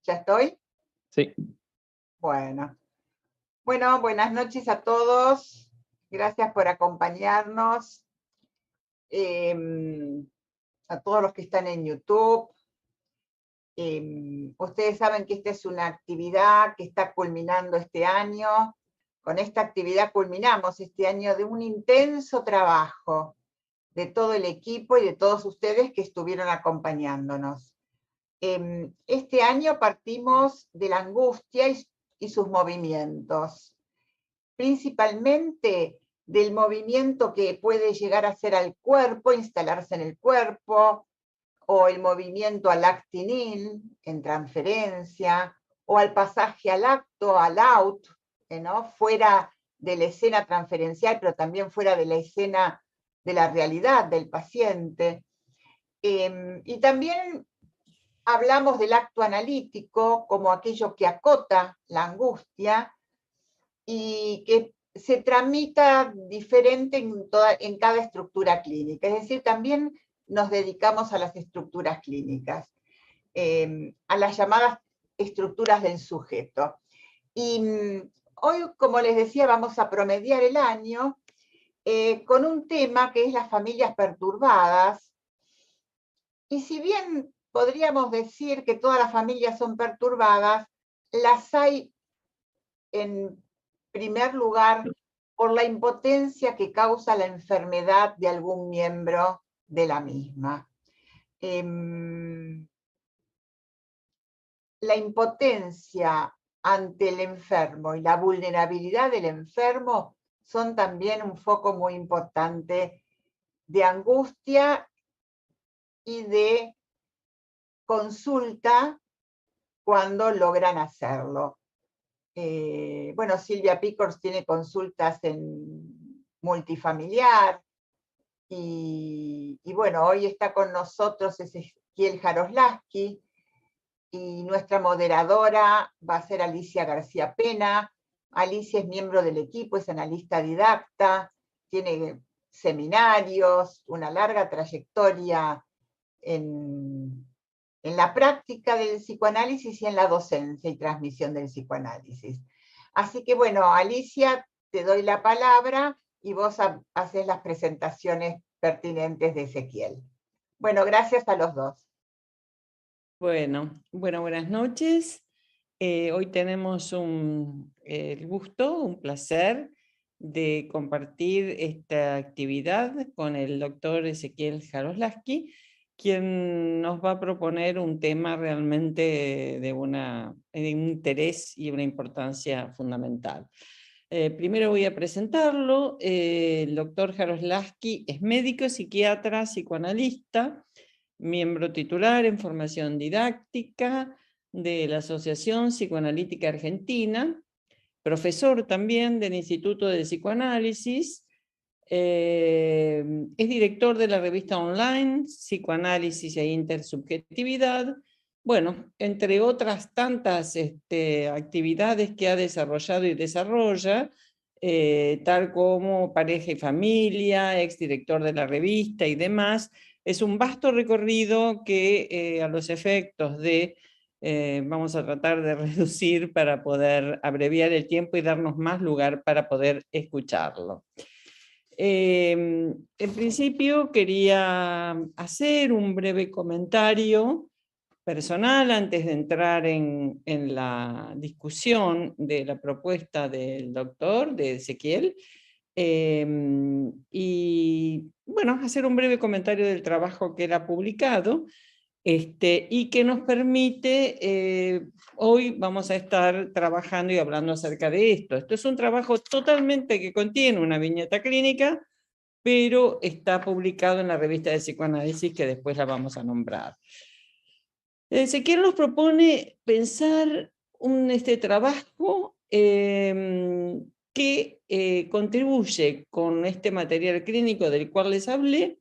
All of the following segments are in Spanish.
¿Ya estoy? Sí. Bueno. Bueno, buenas noches a todos. Gracias por acompañarnos. A todos los que están en YouTube. Ustedes saben que esta es una actividad que está culminando este año. Con esta actividad culminamos este año de un intenso trabajo de todo el equipo y de todos ustedes que estuvieron acompañándonos. Este año partimos de la angustia y sus movimientos, principalmente del movimiento que puede llegar a ser al cuerpo, instalarse en el cuerpo, o el movimiento al actin-in, en transferencia, o al pasaje al acto, al out, ¿no? Fuera de la escena transferencial, pero también fuera de la escena de la realidad del paciente. Y también hablamos del acto analítico como aquello que acota la angustia y que se tramita diferente en cada estructura clínica. Es decir, también nos dedicamos a las estructuras clínicas, a las llamadas estructuras del sujeto. Y hoy, como les decía, vamos a promediar el año con un tema que es las familias perturbadas. Y si bien podríamos decir que todas las familias son perturbadas, las hay en primer lugar por la impotencia que causa la enfermedad de algún miembro de la misma. La impotencia ante el enfermo y la vulnerabilidad del enfermo son también un foco muy importante de angustia y de consulta cuando logran hacerlo. Bueno, Silvia Picors tiene consultas en multifamiliar y bueno, hoy está con nosotros Ezequiel Jaroslaski y nuestra moderadora va a ser Alicia García Pena. Alicia es miembro del equipo, es analista didacta, tiene seminarios, una larga trayectoria en la práctica del psicoanálisis y en la docencia y transmisión del psicoanálisis. Así que bueno, Alicia, te doy la palabra y vos haces las presentaciones pertinentes de Ezequiel. Bueno, gracias a los dos. Bueno, buenas noches. Hoy tenemos el gusto, un placer de compartir esta actividad con el doctor Ezequiel Jaroslaski, quien nos va a proponer un tema realmente de un interés y una importancia fundamental. Primero voy a presentarlo. El doctor Jaroslaski es médico, psiquiatra, psicoanalista, miembro titular en formación didáctica de la Asociación Psicoanalítica Argentina, profesor también del Instituto de Psicoanálisis, es director de la revista online Psicoanálisis e Intersubjetividad, bueno, entre otras tantas actividades que ha desarrollado y desarrolla, tal como Pareja y Familia, exdirector de la revista y demás. Es un vasto recorrido que a los efectos de, vamos a tratar de reducir para poder abreviar el tiempo y darnos más lugar para poder escucharlo. En principio quería hacer un breve comentario personal antes de entrar en la discusión de la propuesta del doctor, de Ezequiel. Y bueno, hacer un breve comentario del trabajo que él ha publicado y que nos permite, hoy vamos a estar trabajando y hablando acerca de esto. Esto es un trabajo totalmente que contiene una viñeta clínica, pero está publicado en la revista de psicoanálisis que después la vamos a nombrar. Ezequiel nos propone pensar este trabajo que contribuye con este material clínico del cual les hablé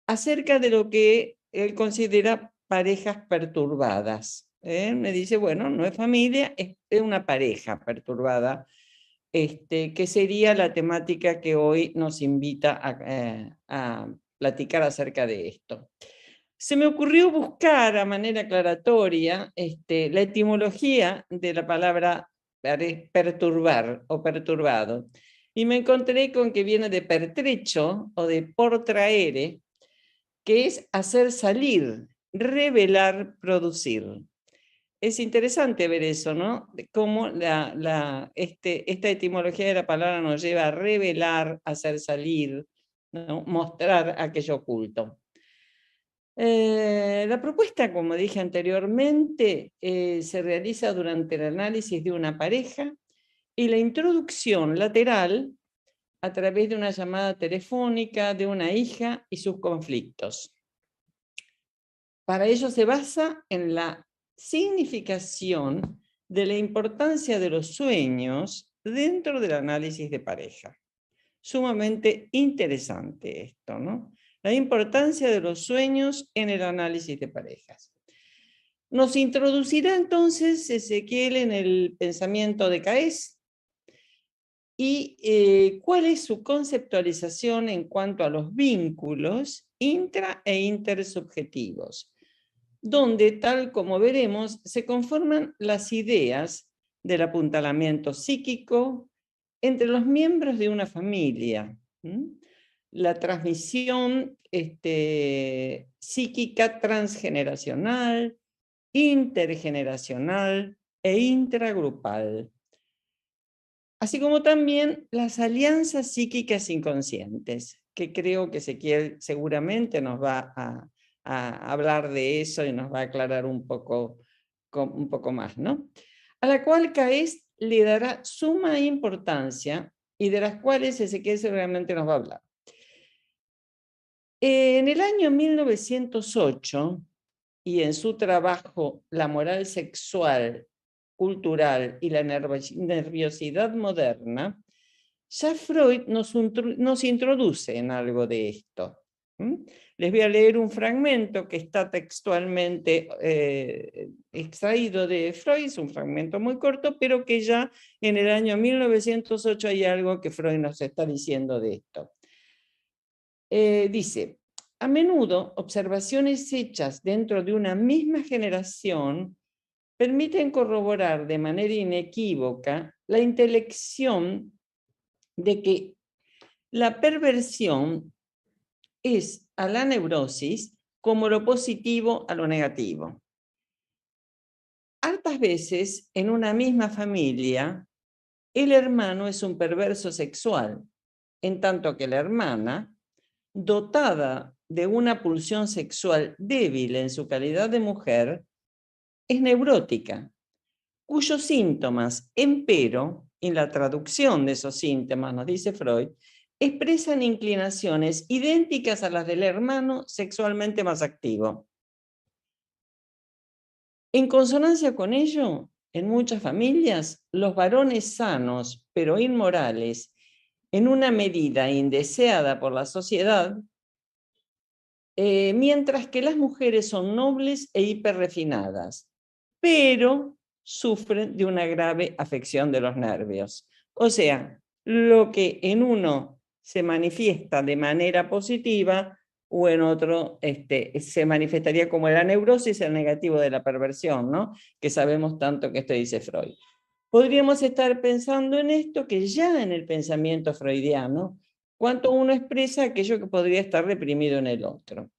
acerca de lo que él considera parejas perturbadas. Me dice, bueno, no es familia, es una pareja perturbada, que sería la temática que hoy nos invita a platicar acerca de esto. se me ocurrió buscar a manera aclaratoria la etimología de la palabra perturbar o perturbado. Y me encontré con que viene de pertrecho o de portraere, que es hacer salir, revelar, producir. Es interesante ver eso, ¿no? De cómo esta etimología de la palabra nos lleva a revelar, a hacer salir, ¿no? Mostrar aquello oculto. La propuesta, como dije anteriormente, se realiza durante el análisis de una pareja y la introducción lateral a través de una llamada telefónica de una hija y sus conflictos. Para ello se basa en la significación de la importancia de los sueños dentro del análisis de pareja. Sumamente interesante esto, ¿no? La importancia de los sueños en el análisis de parejas. Nos introducirá entonces Ezequiel en el pensamiento de Caes y cuál es su conceptualización en cuanto a los vínculos intra e intersubjetivos, donde, tal como veremos, se conforman las ideas del apuntalamiento psíquico entre los miembros de una familia, la transmisión psíquica transgeneracional, intergeneracional e intragrupal, así como también las alianzas psíquicas inconscientes, que creo que Ezequiel seguramente nos va a hablar de eso y nos va a aclarar un poco más, ¿no? A la cual Caes le dará suma importancia y de las cuales Ezequiel seguramente nos va a hablar. En el año 1908, y en su trabajo La moral sexual, cultural y la nerviosidad moderna, ya Freud nos introduce en algo de esto. Les voy a leer un fragmento que está textualmente extraído de Freud, es un fragmento muy corto, pero que ya en el año 1908 hay algo que Freud nos está diciendo de esto. Dice, a menudo observaciones hechas dentro de una misma generación permiten corroborar de manera inequívoca la intelección de que la perversión es a la neurosis como lo positivo a lo negativo. Hartas veces en una misma familia, el hermano es un perverso sexual, en tanto que la hermana, dotada de una pulsión sexual débil en su calidad de mujer, es neurótica, cuyos síntomas, empero, en la traducción de esos síntomas, nos dice Freud, expresan inclinaciones idénticas a las del hermano sexualmente más activo. En consonancia con ello, en muchas familias, los varones sanos, pero inmorales, en una medida indeseada por la sociedad, mientras que las mujeres son nobles e hiperrefinadas, pero sufren de una grave afección de los nervios. O sea, lo que en uno se manifiesta de manera positiva o en otro se manifestaría como la neurosis, el negativo de la perversión, ¿no? Que sabemos tanto que esto dice Freud. Podríamos estar pensando en esto que ya en el pensamiento freudiano, cuánto uno expresa aquello que podría estar reprimido en el otro.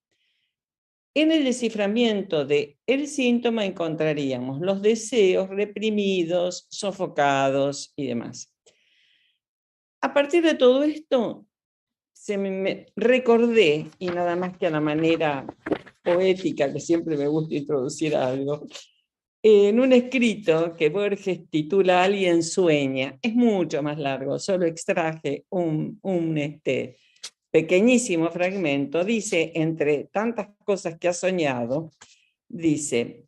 En el desciframiento del síntoma encontraríamos los deseos reprimidos, sofocados y demás. A partir de todo esto, me recordé, y nada más que a la manera poética, que siempre me gusta introducir algo, en un escrito que Borges titula Alguien sueña. Es mucho más largo, solo extraje un pequeñísimo fragmento. Dice, entre tantas cosas que ha soñado, dice,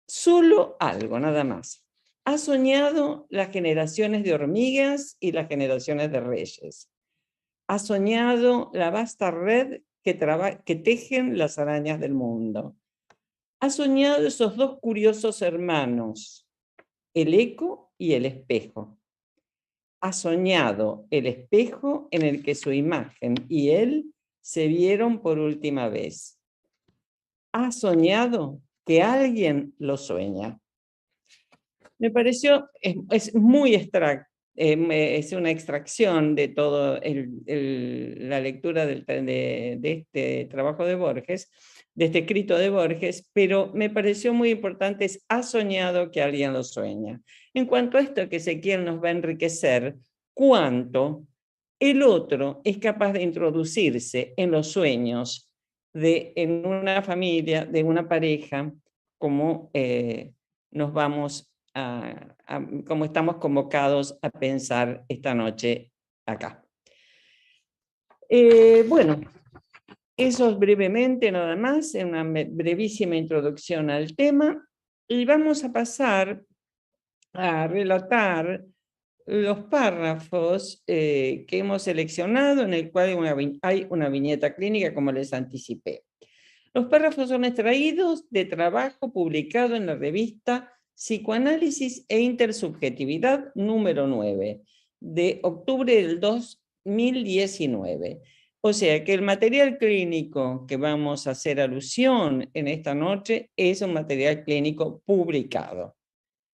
solo algo, nada más. Ha soñado las generaciones de hormigas y las generaciones de reyes. Ha soñado la vasta red que tejen las arañas del mundo. Ha soñado esos dos curiosos hermanos, el eco y el espejo. Ha soñado el espejo en el que su imagen y él se vieron por última vez. ha soñado que alguien lo sueña. Me pareció, es muy extracto. Es una extracción de toda la lectura de este trabajo de Borges, de este escrito de Borges, pero me pareció muy importante, ha soñado que alguien lo sueña. En cuanto a esto que Ezequiel nos va a enriquecer, cuánto el otro es capaz de introducirse en los sueños en una familia, de una pareja, como nos vamos como estamos convocados a pensar esta noche acá. Bueno, eso es brevemente nada más, en una brevísima introducción al tema, y vamos a pasar a relatar los párrafos que hemos seleccionado, en el cual hay una viñeta clínica, como les anticipé. Los párrafos son extraídos de trabajo publicado en la revista Psicoanálisis e Intersubjetividad número 9, de octubre del 2019. O sea que el material clínico que vamos a hacer alusión en esta noche es un material clínico publicado.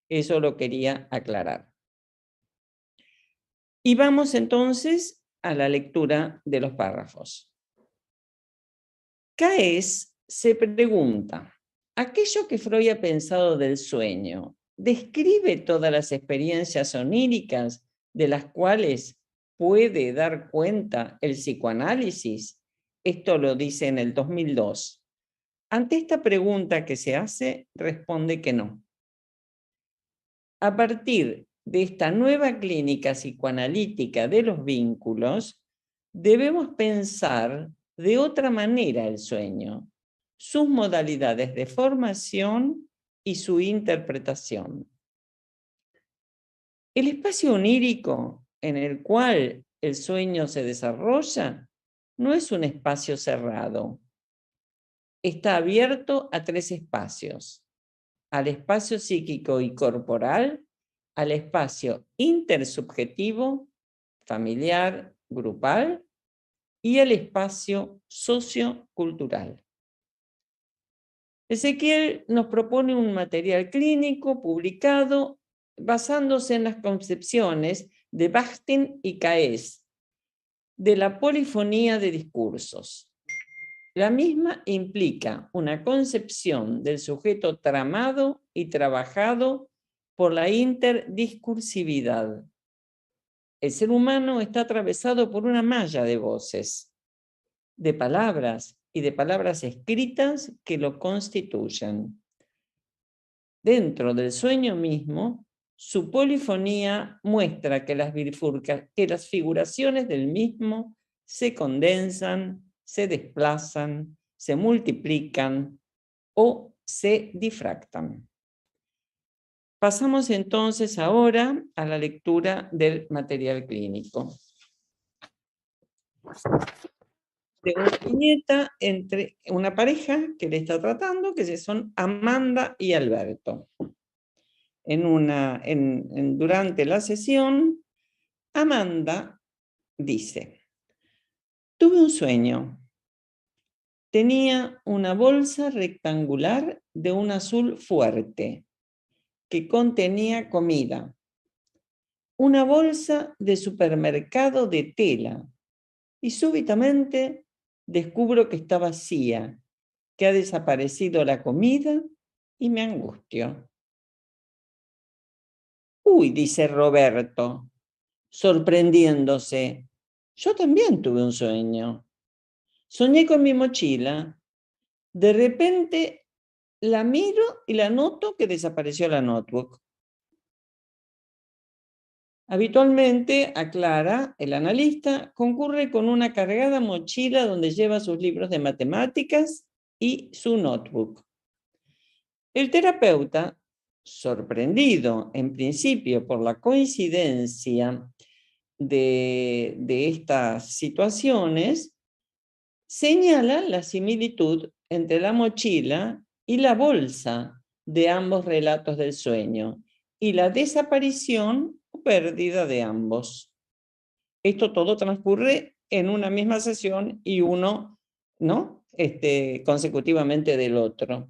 Eso lo quería aclarar. Y vamos entonces a la lectura de los párrafos. Caes se pregunta, ¿aquello que Freud ha pensado del sueño describe todas las experiencias oníricas de las cuales puede dar cuenta el psicoanálisis? Esto lo dice en el 2002. Ante esta pregunta que se hace, responde que no. A partir de esta nueva clínica psicoanalítica de los vínculos, debemos pensar de otra manera el sueño, sus modalidades de formación y su interpretación. El espacio onírico en el cual el sueño se desarrolla no es un espacio cerrado. Está abierto a tres espacios: al espacio psíquico y corporal, al espacio intersubjetivo, familiar, grupal, y al espacio sociocultural. Ezequiel nos propone un material clínico publicado basándose en las concepciones de Bakhtin y Caes de la polifonía de discursos. La misma implica una concepción del sujeto tramado y trabajado por la interdiscursividad. El ser humano está atravesado por una malla de voces, de palabras y de palabras escritas que lo constituyen. Dentro del sueño mismo, su polifonía muestra que las figuraciones del mismo se condensan, se desplazan, se multiplican o se difractan. Pasamos entonces ahora a la lectura del material clínico. De una viñeta entre una pareja que le está tratando, que son Amanda y Alberto. Durante la sesión, Amanda dice: tuve un sueño. Tenía una bolsa rectangular de un azul fuerte que contenía comida. Una bolsa de supermercado de tela. Y súbitamente descubro que está vacía, que ha desaparecido la comida y me angustio. Uy, dice Roberto, sorprendiéndose. Yo también tuve un sueño. Soñé con mi mochila. De repente la miro y la noto que desapareció la notebook. Habitualmente, aclara el analista, concurre con una cargada mochila donde lleva sus libros de matemáticas y su notebook. El terapeuta, sorprendido en principio por la coincidencia de estas situaciones, señala la similitud entre la mochila y la bolsa de ambos relatos del sueño y la desaparición o pérdida de ambos. Esto todo transcurre en una misma sesión y uno, ¿no?, consecutivamente del otro.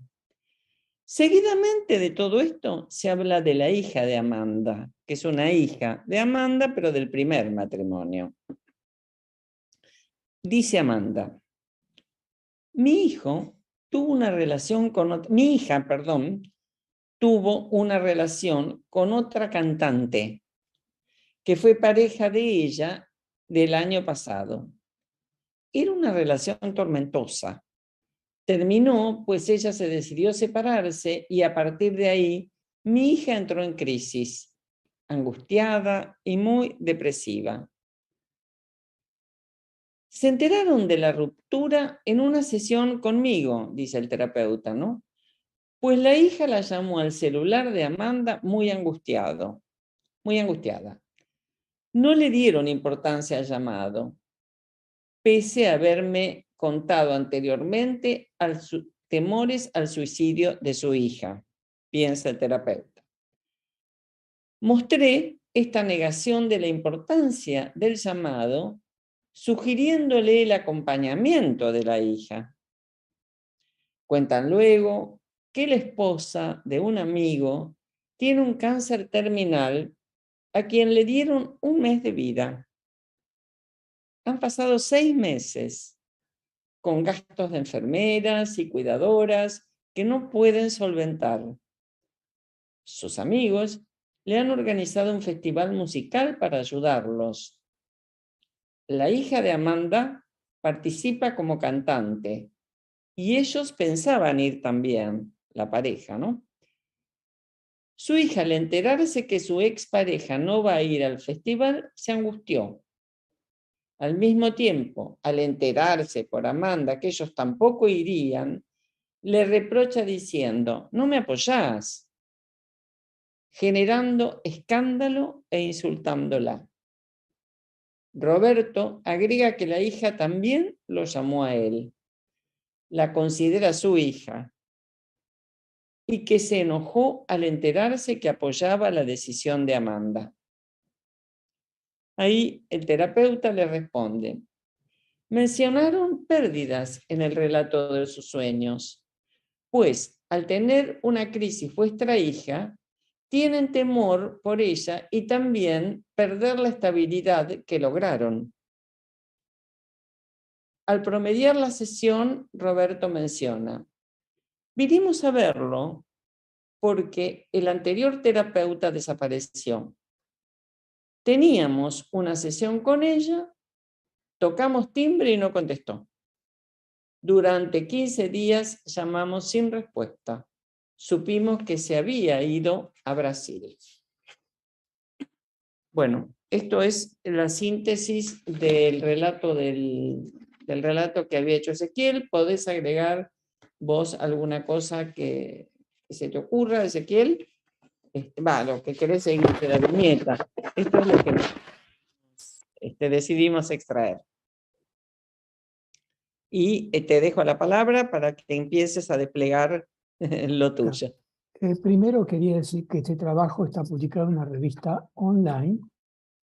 Seguidamente de todo esto se habla de la hija de Amanda, que es una hija de Amanda, pero del primer matrimonio. Dice Amanda, mi hija, tuvo una relación con otra cantante, que fue pareja de ella del año pasado. Era una relación tormentosa. Terminó, pues ella se decidió separarse y a partir de ahí mi hija entró en crisis, angustiada y muy depresiva. Se enteraron de la ruptura en una sesión conmigo, dice el terapeuta, ¿no? Pues la hija la llamó al celular de Amanda muy angustiada. No le dieron importancia al llamado, pese a haberme contado anteriormente temores al suicidio de su hija, piensa el terapeuta. Mostré esta negación de la importancia del llamado, sugiriéndole el acompañamiento de la hija. Cuentan luego que la esposa de un amigo tiene un cáncer terminal a quien le dieron 1 mes de vida. Han pasado 6 meses con gastos de enfermeras y cuidadoras que no pueden solventar. Sus amigos le han organizado un festival musical para ayudarlos. La hija de Amanda participa como cantante y ellos pensaban ir también, la pareja, ¿no? Su hija, al enterarse que su expareja no va a ir al festival, se angustió. Al mismo tiempo, al enterarse por Amanda que ellos tampoco irían, le reprocha diciendo, no me apoyás, generando escándalo e insultándola. Roberto agrega que la hija también lo llamó a él, la considera su hija y que se enojó al enterarse que apoyaba la decisión de Amanda. Ahí el terapeuta le responde, mencionaron pérdidas en el relato de sus sueños, pues al tener una crisis vuestra hija, tienen temor por ella y también perder la estabilidad que lograron. Al promediar la sesión, Roberto menciona, vinimos a verlo porque el anterior terapeuta desapareció. Teníamos una sesión con ella, tocamos timbre y no contestó. Durante 15 días llamamos sin respuesta. Supimos que se había ido a Brasil. Bueno, esto es la síntesis del relato que había hecho Ezequiel. Podés agregar vos alguna cosa que se te ocurra, Ezequiel. Lo que querés seguir de la viñeta. Esto es lo que decidimos extraer. Y te dejo la palabra para que empieces a desplegar lo tuyo. Primero quería decir que este trabajo está publicado en una revista online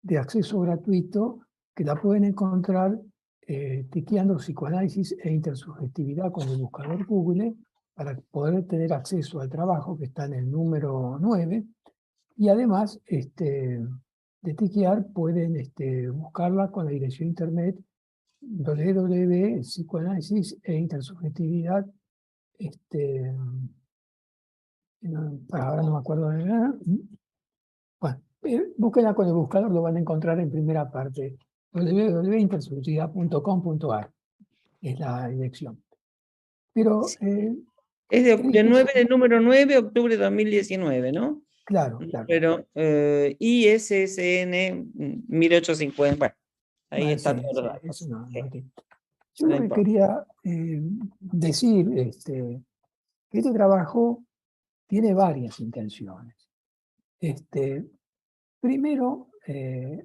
de acceso gratuito que la pueden encontrar tiqueando psicoanálisis e intersubjetividad con el buscador Google para poder tener acceso al trabajo que está en el número 9 y además de tiquear pueden buscarla con la dirección internet www.psicoanálisis e intersubjetividad ahora no me acuerdo de nada. Bueno, búsquenla con el buscador, lo van a encontrar en primera parte. www.intersubjetividad.com.ar es la dirección. Pero... es del número 9, octubre de 2019, ¿no? Claro, claro. Pero ISSN 1850, bueno, ahí está Sí, todo. sí, eso no. Yo lo que quería decir que este trabajo tiene varias intenciones. Primero,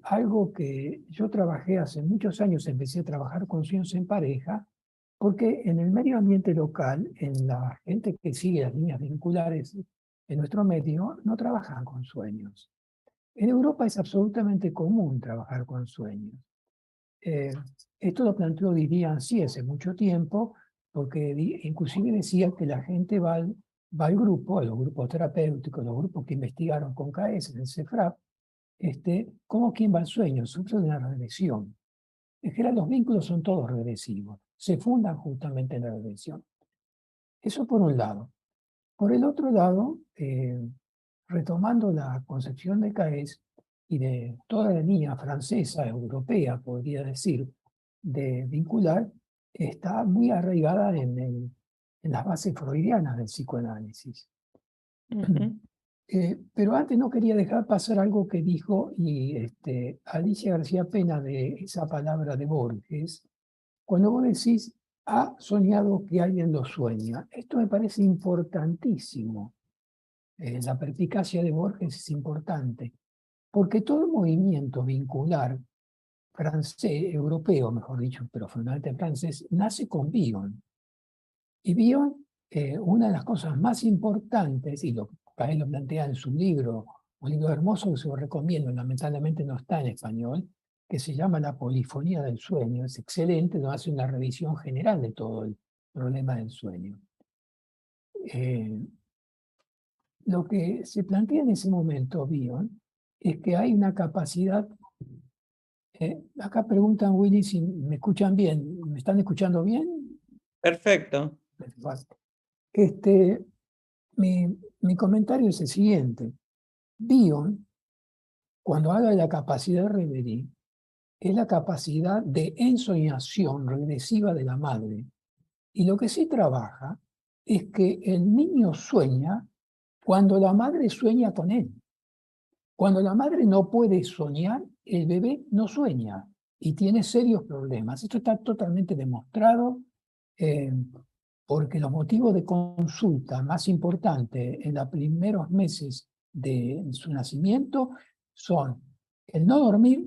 algo que yo trabajé hace muchos años, empecé a trabajar con sueños en pareja, porque en el medio ambiente local, en la gente que sigue las líneas vinculares en nuestro medio, no trabajan con sueños. En Europa es absolutamente común trabajar con sueños. Esto lo planteó Didier Ancy hace mucho tiempo, porque inclusive decía que la gente va al grupo, a los grupos terapéuticos, los grupos que investigaron con KS, el CEFRAP, como quien va al sueño, sufre de una regresión. En general los vínculos son todos regresivos, se fundan justamente en la regresión. Eso por un lado. Por el otro lado, retomando la concepción de KS y de toda la línea francesa, europea, podría decir, de vincular, está muy arraigada en las bases freudianas del psicoanálisis. Pero antes no quería dejar pasar algo que dijo Alicia García Pena de esa palabra de Borges. Cuando vos decís, ha soñado que alguien lo sueña, esto me parece importantísimo. La perspicacia de Borges es importante, porque todo movimiento vincular francés, europeo, mejor dicho, pero fundamentalmente francés, nace con Bion. Y Bion, una de las cosas más importantes, y él lo plantea en su libro, un libro hermoso que se lo recomiendo, lamentablemente no está en español, que se llama La polifonía del sueño. Es excelente, nos hace una revisión general de todo el problema del sueño. Lo que se plantea en ese momento, Bion, es que hay una capacidad. Acá preguntan, Willy, si me escuchan bien. ¿Me están escuchando bien? Perfecto. Mi comentario es el siguiente. Bion, cuando habla de la capacidad de reverie, es la capacidad de ensoñación regresiva de la madre. Y lo que sí trabaja es que el niño sueña cuando la madre sueña con él. Cuando la madre no puede soñar, el bebé no sueña y tiene serios problemas. Esto está totalmente demostrado porque los motivos de consulta más importantes en los primeros meses de su nacimiento son el no dormir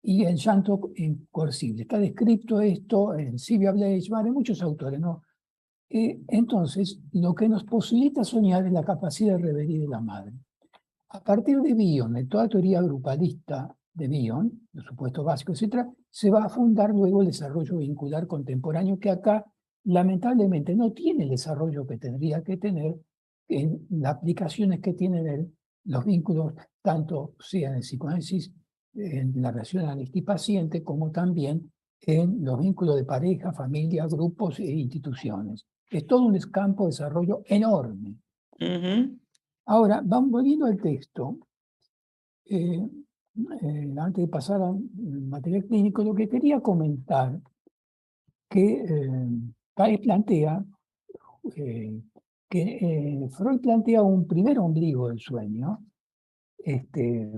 y el llanto incoercible. Está descrito esto en Sylvia Bleichmann, en muchos autores, ¿no? Entonces, lo que nos posibilita soñar es la capacidad de reverie de la madre. A partir de Bion, de toda teoría grupalista de Bion, los supuestos básicos, etc., se va a fundar luego el desarrollo vincular contemporáneo, que acá lamentablemente no tiene el desarrollo que tendría que tener en las aplicaciones que tienen los vínculos, tanto sea en el psicoanálisis, en la relación analista-paciente, como también en los vínculos de pareja, familia, grupos e instituciones. Es todo un campo de desarrollo enorme. Ahora, vamos volviendo al texto. Antes de pasar al material clínico, lo que quería comentar que Freud plantea Freud plantea un primer ombligo del sueño, que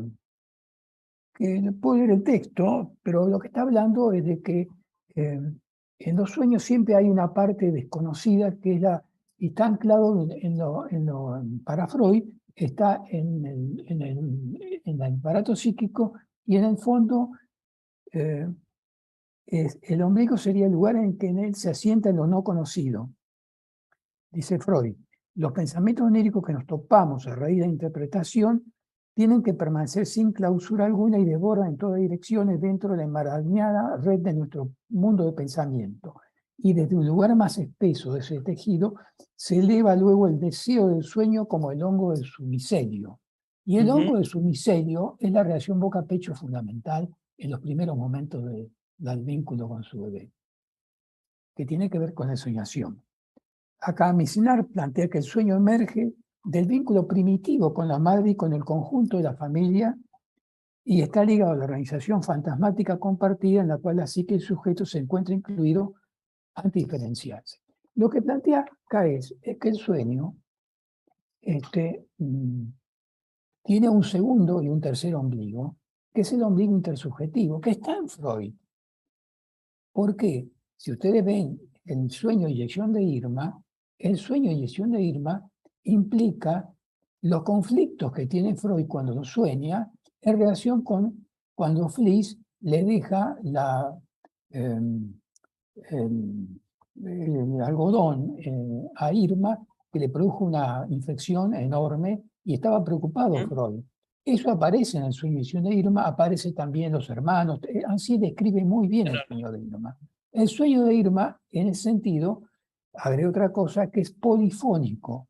puedo leer el texto, pero lo que está hablando es de que en los sueños siempre hay una parte desconocida que es y está anclado para Freud, está en el aparato psíquico y en el fondo el ombligo sería el lugar en que en él se asienta lo no conocido. Dice Freud, los pensamientos oníricos que nos topamos a raíz de la interpretación tienen que permanecer sin clausura alguna y devoran en todas direcciones dentro de la enmarañada red de nuestro mundo de pensamiento. Y desde un lugar más espeso de ese tejido se eleva luego el deseo del sueño como el hongo del su micelio. Y el hongo de su micelio es la relación boca-pecho fundamental en los primeros momentos del vínculo con su bebé, que tiene que ver con la soñación. Acá Misinar plantea que el sueño emerge del vínculo primitivo con la madre y con el conjunto de la familia y está ligado a la organización fantasmática compartida en la cual la psique del sujeto se encuentra incluido ante diferenciarse. Lo que plantea acá es que el sueño tiene un segundo y un tercer ombligo, que es el ombligo intersubjetivo, que está en Freud. ¿Por qué? Si ustedes ven el sueño de inyección de Irma, el sueño de inyección de Irma implica los conflictos que tiene Freud cuando lo sueña en relación con cuando Fliss le deja el algodón a Irma, que le produjo una infección enorme y estaba preocupado Freud. Eso aparece en el sueño de inyección de Irma, aparece también los hermanos, así describe muy bien el sueño de Irma. El sueño de Irma, en ese sentido, agrega otra cosa que es polifónico,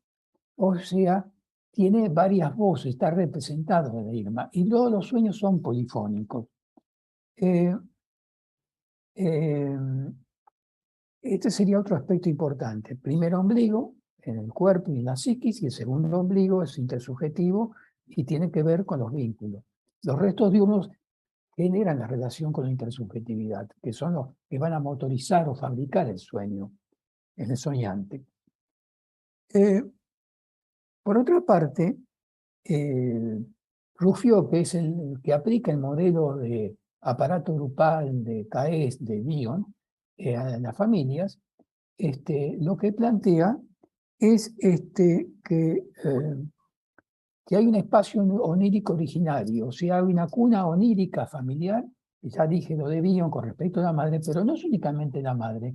o sea, tiene varias voces, está representado en Irma, y todos los sueños son polifónicos. Eh, eh, Este sería otro aspecto importante. El primer ombligo, en el cuerpo y en la psiquis, y el segundo ombligo es intersubjetivo y tiene que ver con los vínculos. Los restos diurnos generan la relación con la intersubjetividad, que son los que van a motorizar o fabricar el sueño en el soñante. Por otra parte, Rufio, que es el que aplica el modelo de aparato grupal de CAES de Bion a las familias, lo que plantea es que hay un espacio onírico originario, o sea, hay una cuna onírica familiar, y ya dije lo de Bion con respecto a la madre, pero no es únicamente la madre.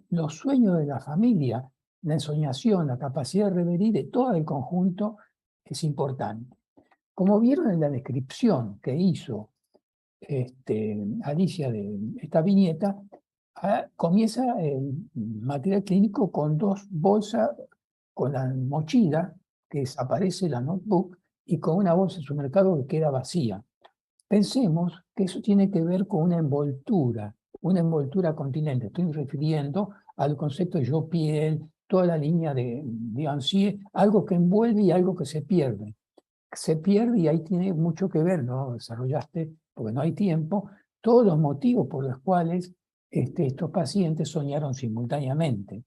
Los sueños de la familia, la ensoñación, la capacidad de reverir de todo el conjunto es importante. Como vieron en la descripción que hizo Alicia de esta viñeta, comienza el material clínico con dos bolsas, con la mochila que desaparece, la notebook, y con una bolsa en su mercado que queda vacía. Pensemos que eso tiene que ver con una envoltura continente. Estoy refiriendo al concepto de yo piel, toda la línea de Ansier, algo que envuelve y algo que se pierde. Se pierde y ahí tiene mucho que ver, ¿no? Desarrollaste, porque no hay tiempo, todos los motivos por los cuales estos pacientes soñaron simultáneamente.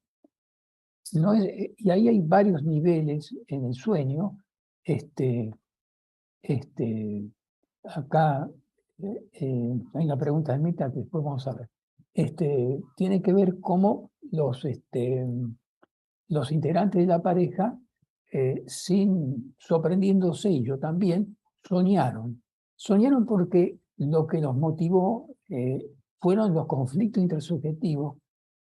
No es, y ahí hay varios niveles en el sueño. Acá hay una pregunta de Mita que después vamos a ver. Tiene que ver cómo los integrantes de la pareja, sorprendiéndose, y yo también, soñaron. Soñaron porque lo que los motivó fueron los conflictos intersubjetivos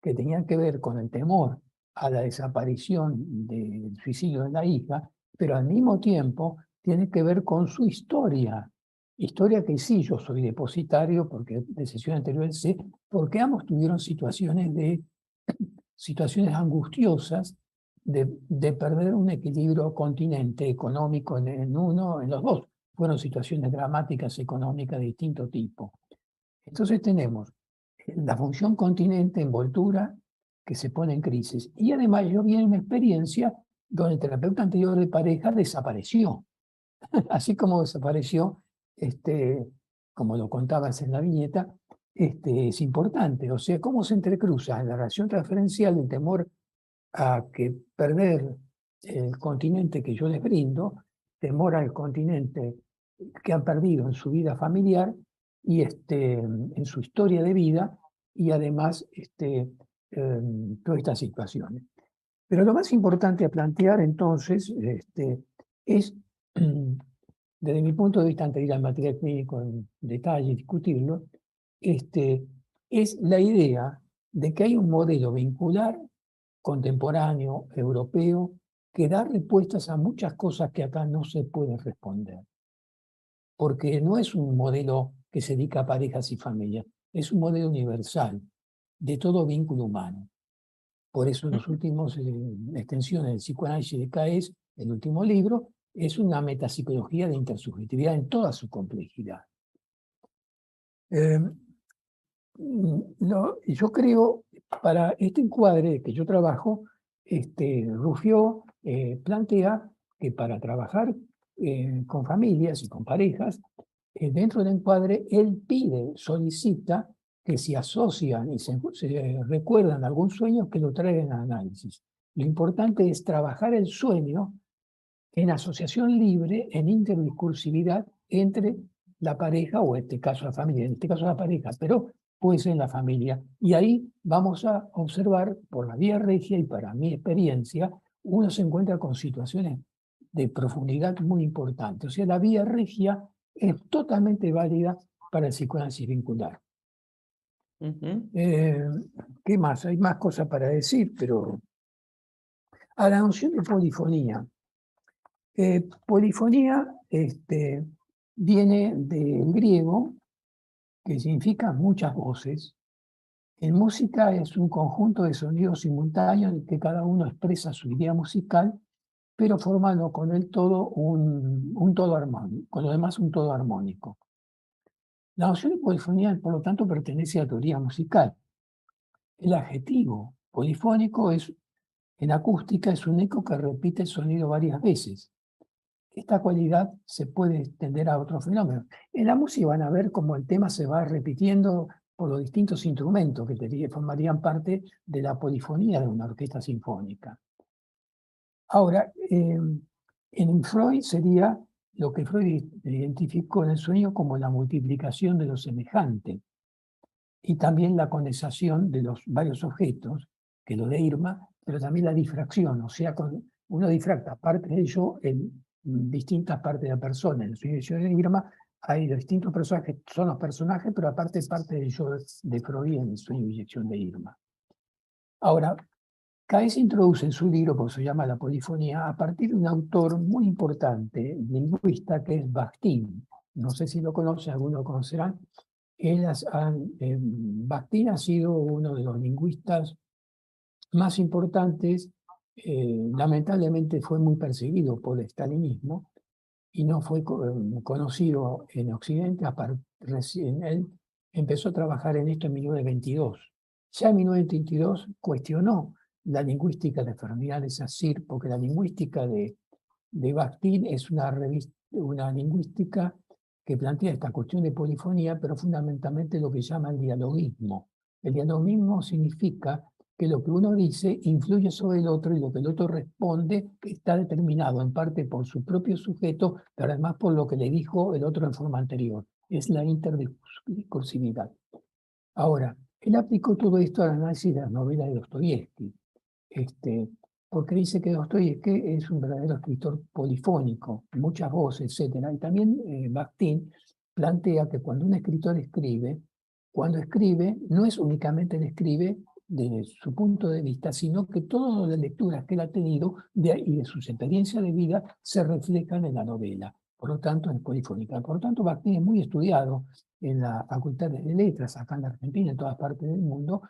que tenían que ver con el temor a la desaparición del suicidio de la hija, pero al mismo tiempo tiene que ver con su historia. Historia que sí, yo soy depositario, porque de sesión anterior sé, porque ambos tuvieron situaciones angustiosas de perder un equilibrio continente económico en los dos. Fueron situaciones dramáticas económicas de distinto tipo. Entonces tenemos la función continente, envoltura, que se pone en crisis. Y además yo vi una experiencia donde el terapeuta anterior de pareja desapareció. Así como desapareció, como lo contabas en la viñeta, es importante. O sea, cómo se entrecruza en la relación transferencial del temor a que perder el continente que yo les brindo, temor al continente que han perdido en su vida familiar y en su historia de vida, y además todas estas situaciones. Pero lo más importante a plantear entonces es, desde mi punto de vista, antes de ir al material clínico en detalle y discutirlo, es la idea de que hay un modelo vincular contemporáneo, europeo, que da respuestas a muchas cosas que acá no se pueden responder. Porque no es un modelo que se dedica a parejas y familias, es un modelo universal de todo vínculo humano. Por eso las últimas extensiones del psicoanálisis de CAES, el último libro, es una metapsicología de intersubjetividad en toda su complejidad. Yo creo, para este encuadre que yo trabajo, Rufio plantea que para trabajar con familias y con parejas, dentro del encuadre, él solicita que si asocian y se recuerdan algún sueño, que lo traigan a análisis. Lo importante es trabajar el sueño en asociación libre, en interdiscursividad entre la pareja, o en este caso la familia, en este caso la pareja, pero puede ser en la familia. Y ahí vamos a observar, por la vía regia y para mi experiencia, uno se encuentra con situaciones de profundidad muy importantes. O sea, la vía regia es totalmente válida para el psicoanálisis vincular. ¿Qué más? Hay más cosas para decir, pero a la noción de polifonía. Polifonía viene del griego, que significa muchas voces, En música es un conjunto de sonidos simultáneos en que cada uno expresa su idea musical, pero formando con el todo un todo armónico, con lo demás un todo armónico. La noción de polifonía, por lo tanto, pertenece a la teoría musical. El adjetivo polifónico en acústica es un eco que repite el sonido varias veces. Esta cualidad se puede extender a otros fenómenos. En la música van a ver cómo el tema se va repitiendo por los distintos instrumentos que formarían parte de la polifonía de una orquesta sinfónica. Ahora, en Freud sería lo que Freud identificó en el sueño como la multiplicación de lo semejante y también la condensación de los varios objetos, que lo de Irma, pero también la difracción, o sea, uno difracta parte de ello en distintas partes de la persona. En el sueño de Irma hay distintos personajes, son los personajes, pero aparte parte del yo de Freud en el sueño de inyección de Irma. Ahora, Caes introduce en su libro, porque se llama La polifonía, a partir de un autor muy importante, lingüista, que es Bakhtin. No sé si lo conocen, algunos lo conocerán. Bakhtin ha sido uno de los lingüistas más importantes. Lamentablemente fue muy perseguido por el stalinismo y no fue conocido en Occidente. Recién él empezó a trabajar en esto en 1922. Ya en 1922 cuestionó la lingüística de Fermín Sassir, porque la lingüística de Bakhtin es una lingüística que plantea esta cuestión de polifonía, pero fundamentalmente lo que llama el dialogismo. El dialogismo significa que lo que uno dice influye sobre el otro y lo que el otro responde está determinado en parte por su propio sujeto, pero además por lo que le dijo el otro en forma anterior. Es la interdiscursividad. Ahora, él aplicó todo esto al análisis de las novelas de Dostoyevsky, porque dice que Dostoyevsky es un verdadero escritor polifónico, muchas voces, etc. Y también Bakhtin plantea que cuando un escritor escribe, cuando escribe, no es únicamente él escribe desde su punto de vista, sino que todas las lecturas que él ha tenido y de sus experiencias de vida se reflejan en la novela. Por lo tanto, es polifónica. Por lo tanto, Bakhtin es muy estudiado en la Facultad de Letras, acá en Argentina, en todas partes del mundo,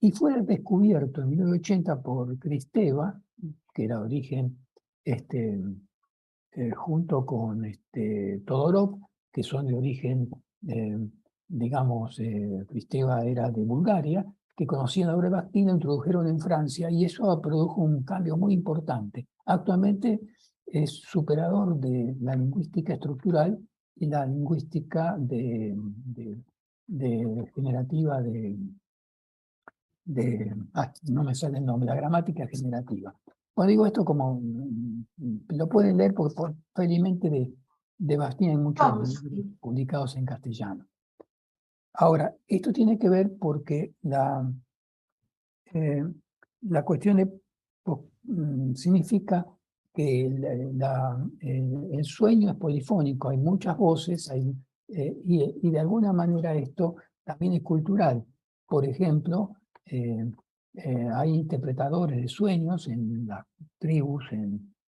y fue descubierto en 1980 por Kristeva, que era de origen, junto con Todorov, que son de origen, digamos, Kristeva era de Bulgaria, que conocían la obra de Bakhtin, la introdujeron en Francia, y eso produjo un cambio muy importante. Actualmente es superador de la lingüística estructural y la lingüística generativa no me sale el nombre, la gramática generativa. Bueno, digo esto como, lo pueden leer porque felizmente de Bakhtin hay muchos libros publicados en castellano. Ahora, esto tiene que ver porque la cuestión significa que el sueño es polifónico, hay muchas voces, y de alguna manera esto también es cultural. Por ejemplo, hay interpretadores de sueños en las tribus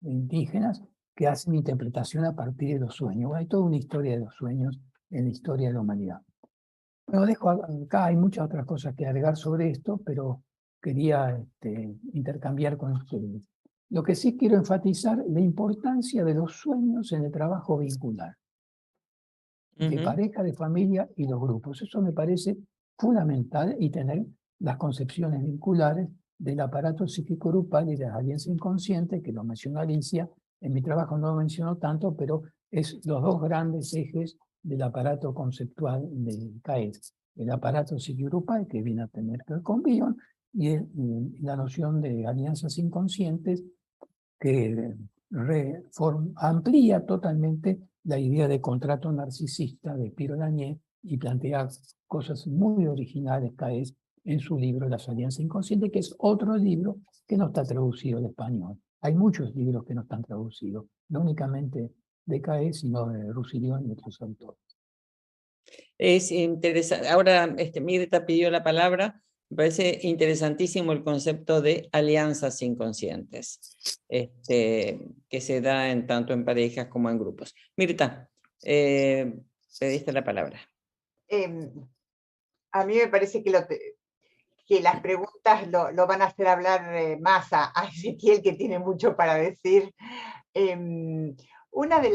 indígenas que hacen interpretación a partir de los sueños. Hay toda una historia de los sueños en la historia de la humanidad. Bueno, dejo acá, hay muchas otras cosas que agregar sobre esto, pero quería intercambiar con ustedes. Lo que sí quiero enfatizar, la importancia de los sueños en el trabajo vincular, de pareja, de familia y los grupos. Eso me parece fundamental, y tener las concepciones vinculares del aparato psíquico grupal y de las alianzas inconscientes, que lo mencionó Alicia. En mi trabajo no lo menciono tanto, pero es los dos grandes ejes del aparato conceptual de CAES. El aparato psiquigrupal, que viene a tener que ver con Bion, y la noción de alianzas inconscientes, que amplía totalmente la idea de contrato narcisista de Piero Lanier y plantea cosas muy originales CAES en su libro Las alianzas inconscientes, que es otro libro que no está traducido al español. Hay muchos libros que no están traducidos, no únicamente de CAES, sino de Roussillon y otros autores. Es interesante. Ahora Mirta pidió la palabra. Me parece interesantísimo el concepto de alianzas inconscientes, que se da tanto en parejas como en grupos. Mirta, pediste la palabra. A mí me parece que que las preguntas lo van a hacer hablar más a Ezequiel, que tiene mucho para decir. Una de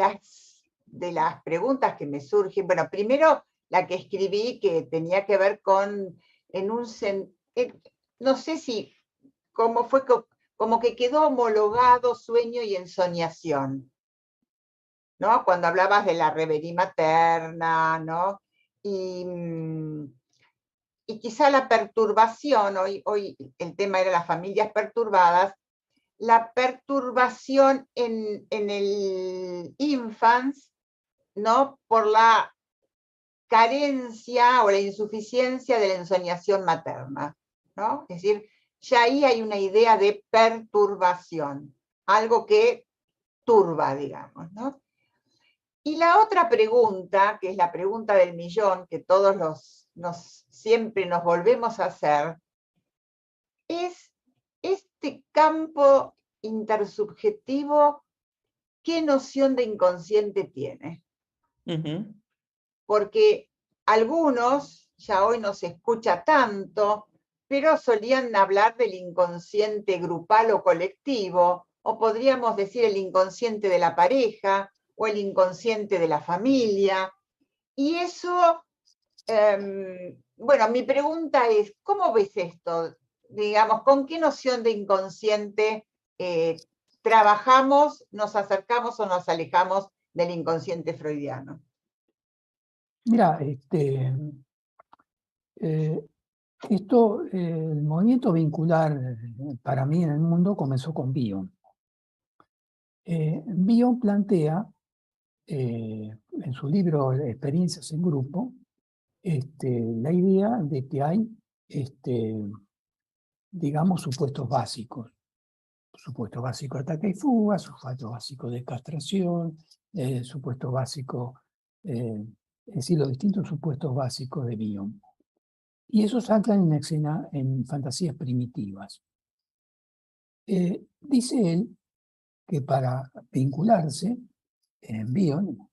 las preguntas que me surge, bueno, primero la que escribí, que tenía que ver con, no sé si, cómo fue, como que quedó homologado sueño y ensoñación, ¿no? Cuando hablabas de la reverie materna, ¿no? Y quizá la perturbación, hoy el tema era las familias perturbadas, la perturbación en el infans, ¿no? Por la carencia o la insuficiencia de la ensoñación materna, ¿no? Es decir, ya ahí hay una idea de perturbación, algo que turba, digamos, ¿no? Y la otra pregunta, que es la pregunta del millón, que todos siempre nos volvemos a hacer, es este campo intersubjetivo, ¿qué noción de inconsciente tiene? Porque algunos, ya hoy no se escucha tanto, pero solían hablar del inconsciente grupal o colectivo, o podríamos decir el inconsciente de la pareja, o el inconsciente de la familia. Y eso, bueno, mi pregunta es, ¿cómo ves esto? Digamos, ¿con qué noción de inconsciente trabajamos, nos acercamos o nos alejamos del inconsciente freudiano? Mira, el movimiento vincular para mí en el mundo comenzó con Bion. Bion plantea en su libro Experiencias en Grupo la idea de que hay, digamos, supuestos básicos. Supuesto básico de ataque y fuga, supuesto básico de castración, supuesto básico, es decir, los distintos supuestos básicos de Bion. Y eso salta en escena en fantasías primitivas. Dice él que para vincularse en Bion,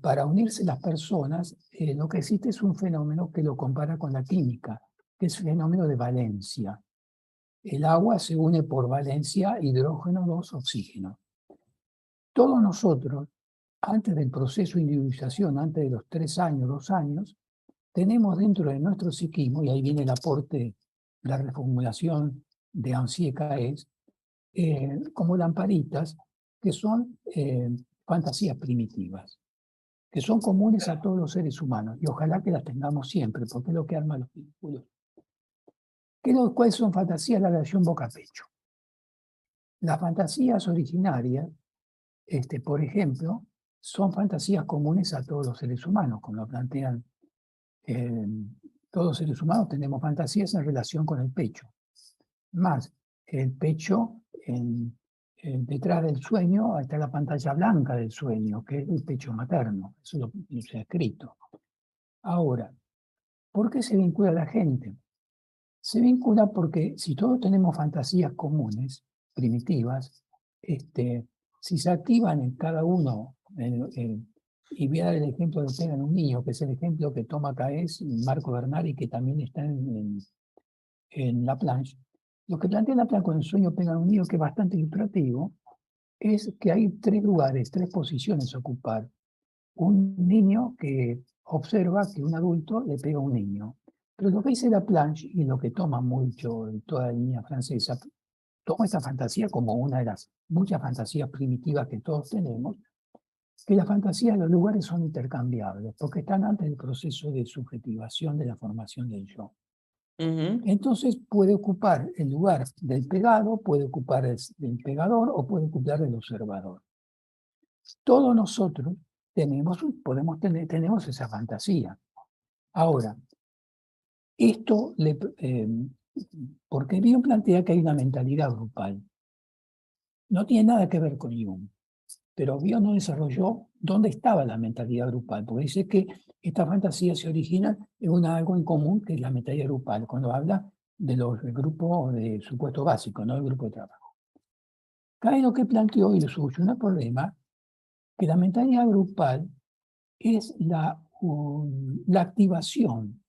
para unirse las personas, lo que existe es un fenómeno que lo compara con la química, que es el fenómeno de valencia. El agua se une por valencia hidrógeno 2, oxígeno. Todos nosotros, antes del proceso de individualización, antes de los 3 años, 2 años, tenemos dentro de nuestro psiquismo, y ahí viene el aporte, la reformulación de Ancien Caes, como lamparitas que son fantasías primitivas, que son comunes a todos los seres humanos, y ojalá que las tengamos siempre, porque es lo que arma los vínculos. ¿Cuáles son fantasías? La relación boca-pecho. Las fantasías originarias, por ejemplo, son fantasías comunes a todos los seres humanos, como lo plantean. Todos los seres humanos tenemos fantasías en relación con el pecho. Más, el pecho, detrás del sueño, está la pantalla blanca del sueño, que es el pecho materno. Eso lo se ha escrito. Ahora, ¿por qué se vincula a la gente? Se vincula porque si todos tenemos fantasías comunes, primitivas, si se activan en cada uno, y voy a dar el ejemplo de pegar a un niño, que es el ejemplo que toma Caes, Marco Bernari, que también está en Laplanche. Lo que plantea Laplanche con el sueño pega a un niño, que es bastante ilustrativo, es que hay 3 lugares, 3 posiciones a ocupar. Un niño que observa que un adulto le pega a un niño. Pero lo que dice Laplanche, y lo que toma mucho en toda la línea francesa, toma esa fantasía como una de las muchas fantasías primitivas que todos tenemos, que las fantasías de los lugares son intercambiables, porque están antes del proceso de subjetivación de la formación del yo. Entonces puede ocupar el lugar del pegado, puede ocupar el pegador o puede ocupar el observador. Todos nosotros tenemos esa fantasía. Ahora, esto, porque Bion plantea que hay una mentalidad grupal. No tiene nada que ver con Jung, pero Bion no desarrolló dónde estaba la mentalidad grupal, porque dice que esta fantasía se origina en algo en común, que es la mentalidad grupal, cuando habla de los grupos de supuesto básico, no del grupo de trabajo. Cae lo que planteó y le soluciona el problema, que la mentalidad grupal es la activación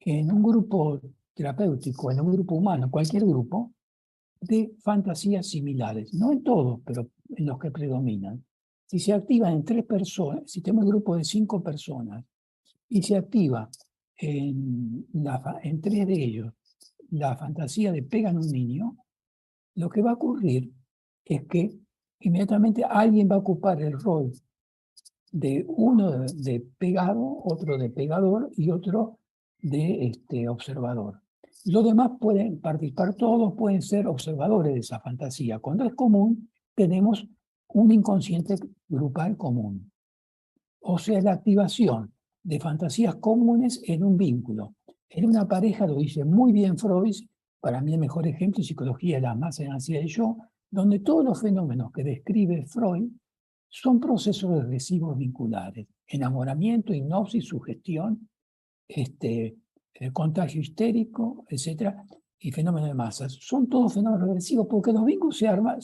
en un grupo terapéutico en un grupo humano, cualquier grupo, de fantasías similares. No en todos, pero en los que predominan. Si se activa en 3 personas, si tenemos un grupo de 5 personas, y se activa en 3 de ellos la fantasía de pegan a un niño, lo que va a ocurrir es que inmediatamente alguien va a ocupar el rol de uno de pegado, otro de pegador y otro de observador. Los demás pueden participar, todos pueden ser observadores de esa fantasía. Cuando es común, tenemos un inconsciente grupal común. O sea, la activación de fantasías comunes en un vínculo. En una pareja, lo dice muy bien Freud, para mí el mejor ejemplo en psicología es la más esencial de yo, donde todos los fenómenos que describe Freud son procesos regresivos vinculares. Enamoramiento, hipnosis, sugestión, el contagio histérico, etc. Y fenómenos de masas. Son todos fenómenos regresivos porque los vínculos se arman,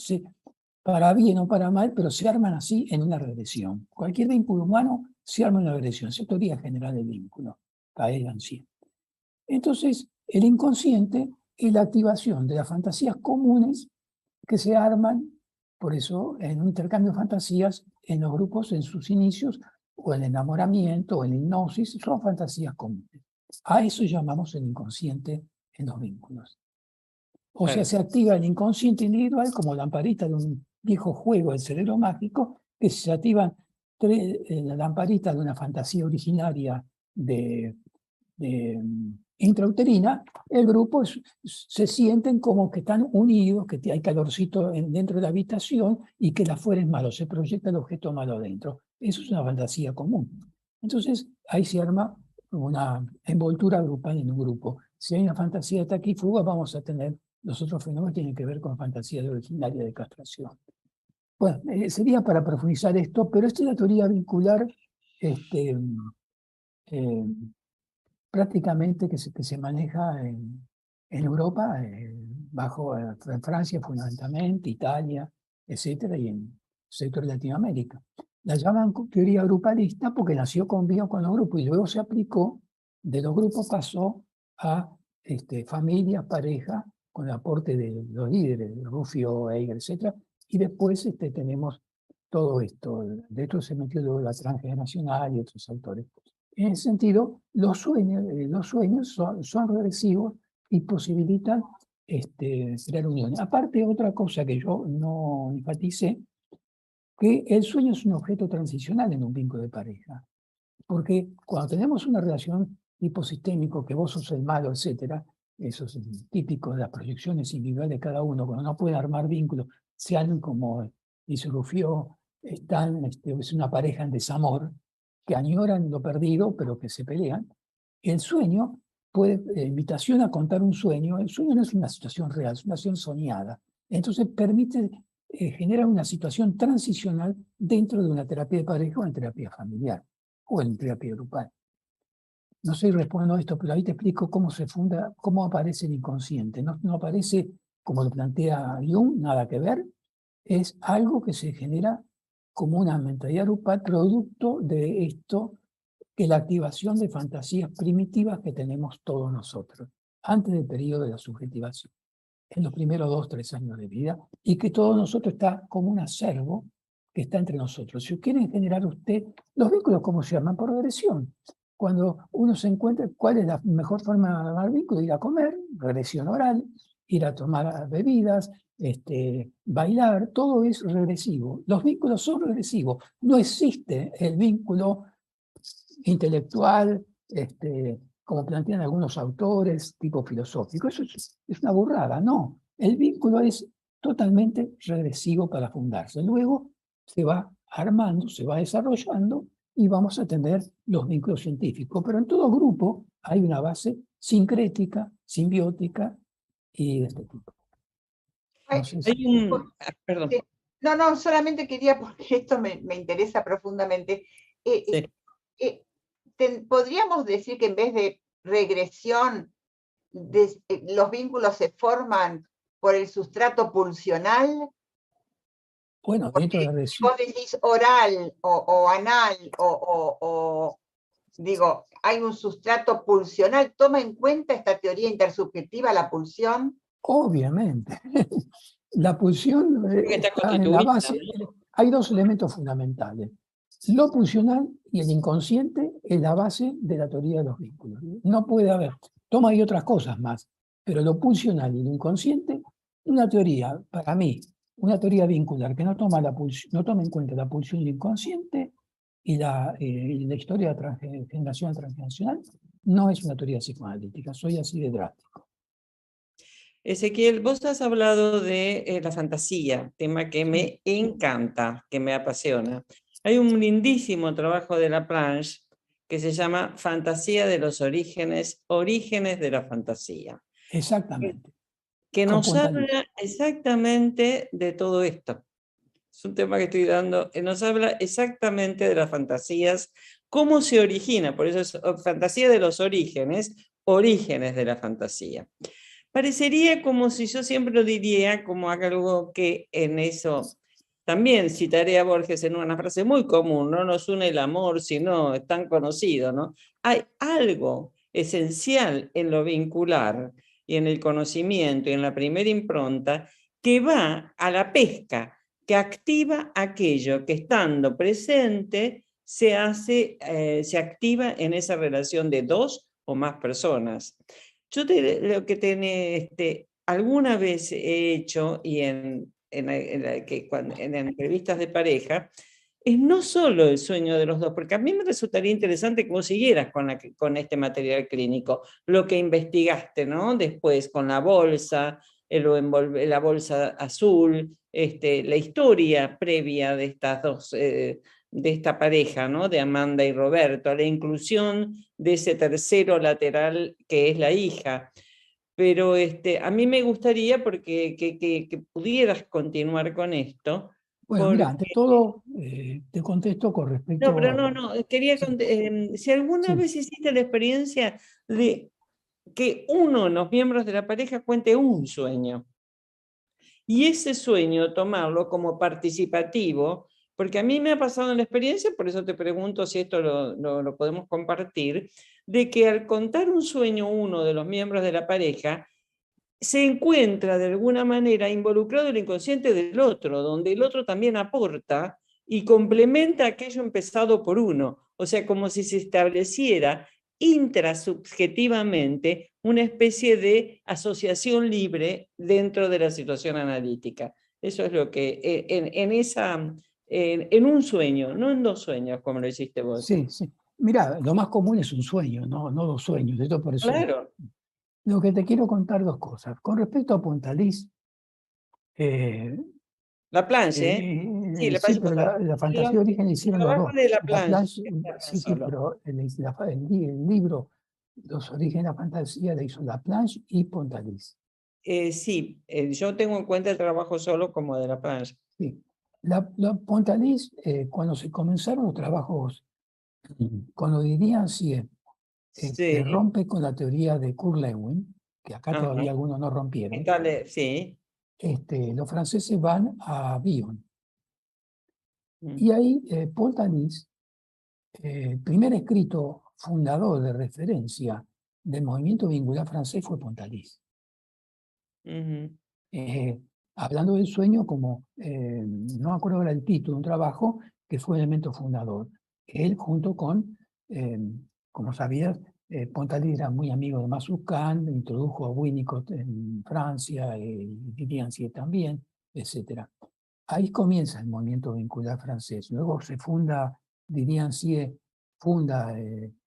para bien o para mal, pero se arman así en una regresión. Cualquier vínculo humano se arma en una regresión. Esa es la teoría general del vínculo. Entonces, el inconsciente es la activación de las fantasías comunes que se arman, por eso, en un intercambio de fantasías en los grupos en sus inicios, o el enamoramiento, o el hipnosis, son fantasías comunes. A eso llamamos el inconsciente en los vínculos. O sea, se activa el inconsciente individual como lamparita de un viejo juego del cerebro mágico, que se activan la lamparita de una fantasía originaria de intrauterina, el grupo se sienten como que están unidos, que hay calorcito dentro de la habitación y que el afuera es malo, se proyecta el objeto malo adentro. Eso es una fantasía común. Entonces, ahí se arma una envoltura grupal en un grupo. Si hay una fantasía de ataque y fuga, vamos a tener los otros fenómenos que tienen que ver con fantasía de originaria de castración. Bueno, sería para profundizar esto, pero esta es la teoría vincular prácticamente que se maneja en Europa, en Francia fundamentalmente, Italia, etcétera, y en el sector de Latinoamérica. La llaman teoría grupalista porque nació con los grupos y luego se aplicó, de los grupos pasó a familias, parejas, con el aporte de los líderes, Rufio, Hegel, etcétera, y después tenemos todo esto. De esto se metió luego la transgeneracional y otros autores. En ese sentido, los sueños son regresivos y posibilitan crear uniones. Aparte, otra cosa que yo no enfaticé, que el sueño es un objeto transicional en un vínculo de pareja. Porque cuando tenemos una relación tipo sistémico, que vos sos el malo, etc., eso es típico de las proyecciones individuales de cada uno, cuando no puede armar vínculos, sean como dice Rufio, es una pareja en desamor, que añoran lo perdido, pero que se pelean. El sueño invitación a contar un sueño. El sueño no es una situación real, es una situación soñada. Entonces permite generar una situación transicional dentro de una terapia de pareja o en terapia familiar o en terapia grupal. No sé si respondo a esto, pero ahí te explico cómo se funda, cómo aparece el inconsciente. No aparece como lo plantea Jung, nada que ver. Es algo que se genera como una mentalidad grupal producto de esto, que es la activación de fantasías primitivas que tenemos todos nosotros, antes del periodo de la subjetivación, en los primeros 2 o 3 años de vida, y que todo nosotros está como un acervo que está entre nosotros. Si quieren generar los vínculos, ¿cómo se llaman? Por regresión. Cuando uno se encuentra, ¿cuál es la mejor forma de armar vínculo? Ir a comer, regresión oral, ir a tomar bebidas, bailar, todo es regresivo. Los vínculos son regresivos. No existe el vínculo intelectual, como plantean algunos autores, tipo filosófico. Eso es una burrada, no. El vínculo es totalmente regresivo para fundarse. Luego se va armando, se va desarrollando y vamos a tener los vínculos científicos. Pero en todo grupo hay una base sincrética, simbiótica y de este tipo. Perdón. No, solamente quería, porque esto me interesa profundamente. ¿Podríamos decir que en vez de regresión, los vínculos se forman por el sustrato pulsional? Bueno, dentro de la regresión. Vos decís oral o anal o Digo, hay un sustrato pulsional. ¿Toma en cuenta esta teoría intersubjetiva la pulsión? Obviamente. La pulsión Porque está está en la constituida, base. ¿no? Hay dos elementos fundamentales. Lo pulsional y el inconsciente es la base de la teoría de los vínculos. No puede haber. Toma hay otras cosas más, pero lo pulsional y lo inconsciente, una teoría, para mí, una teoría vincular que no toma, no toma en cuenta la pulsión y el inconsciente y la historia generacional transgeneracional, no es una teoría psicoanalítica. Soy así de drástico. Ezequiel, vos has hablado de la fantasía, tema que me encanta, que me apasiona. Hay un lindísimo trabajo de Laplanche que se llama Fantasía de los orígenes, orígenes de la fantasía, Exactamente. que Con nos Pontalí. habla exactamente de todo esto. Es un tema que estoy dando, nos habla exactamente de las fantasías, cómo se origina, por eso es fantasía de los orígenes, orígenes de la fantasía. Parecería como si yo siempre lo diría como algo que en eso, también citaré a Borges en una frase muy común, no nos une el amor, sino es tan conocido, ¿no? Hay algo esencial en lo vincular y en el conocimiento y en la primera impronta que va a la pesca, que activa aquello que estando presente se activa en esa relación de dos o más personas. Yo lo que alguna vez he hecho, y en entrevistas de pareja, es no solo el sueño de los dos, porque a mí me resultaría interesante que vos siguieras con este material clínico, lo que investigaste, ¿no? Después con la bolsa, la bolsa azul, la historia previa de estas dos, de esta pareja, ¿no? De Amanda y Roberto, a la inclusión de ese tercero lateral que es la hija. Pero a mí me gustaría que pudieras continuar con esto. Bueno, mira, ante Porque, todo, te contesto con no, respecto pero a... no, quería, Sí, si alguna sí. vez hiciste la experiencia de que uno de los miembros de la pareja cuente un sueño. Y ese sueño tomarlo como participativo, porque a mí me ha pasado en la experiencia, por eso te pregunto si esto lo podemos compartir, de que al contar un sueño uno de los miembros de la pareja, se encuentra de alguna manera involucrado el inconsciente del otro, donde el otro también aporta y complementa aquello empezado por uno. O sea, como si se estableciera intrasubjetivamente una especie de asociación libre dentro de la situación analítica. Eso es lo que en un sueño, no en dos sueños como lo hiciste vos. Sí, sí. Mira, lo más común es un sueño, no dos sueños. Esto por eso. Claro, Lo que te quiero contar dos cosas. Con respecto a Pontalís, eh, la plancha, ¿eh? Sí, la sí, plancha. pero la fantasía de origen la El hicieron los trabajo dos. de la La plancha, Planche, sí, sí, solo. pero el libro Los orígenes de la fantasía la hizo La Planche y Pontalís. Sí, yo tengo en cuenta el trabajo solo como de la plancha. Sí. Pontalís, cuando se comenzaron los trabajos con lo dirían, sí, Sí, rompe con la teoría de Kurt Lewin, que acá ajá. todavía algunos no rompieron. Sí. Los franceses van a Bion. Mm, Y ahí Pontalís, el primer escrito fundador de referencia del movimiento vincular francés fue Pontalís. ujú, Hablando del sueño como, no me acuerdo ahora el título, un trabajo que fue elemento fundador. Él junto con, como sabías, Pontalís era muy amigo de Mazzucán, introdujo a Winnicott en Francia, y Didier también, etc. Ahí comienza el movimiento vincular francés. Luego se funda, Didier funda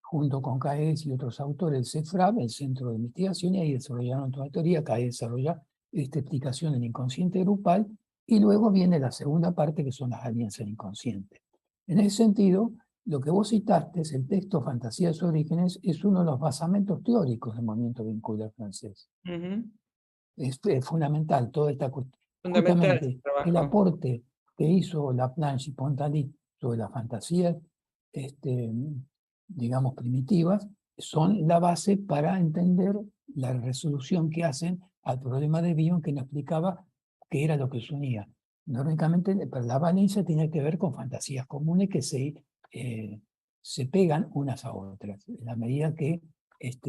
junto con Caes y otros autores el CEFRAB, el Centro de Investigación, y ahí desarrollaron toda la teoría. Caes desarrolla esta explicación del inconsciente grupal, y luego viene la segunda parte, que son las alianzas inconscientes. En ese sentido, lo que vos citaste, es el texto Fantasía de sus orígenes, es uno de los basamentos teóricos del movimiento vincular francés. ujú. Es fundamental toda esta cuestión. Fundamental ese Justamente el trabajo. aporte que hizo Laplanche y Pontalí sobre las fantasías, digamos, primitivas, son la base para entender la resolución que hacen al problema de Bion, que nos explicaba qué era lo que se unía. Lógicamente, la valencia tiene que ver con fantasías comunes que se pegan unas a otras, en la medida que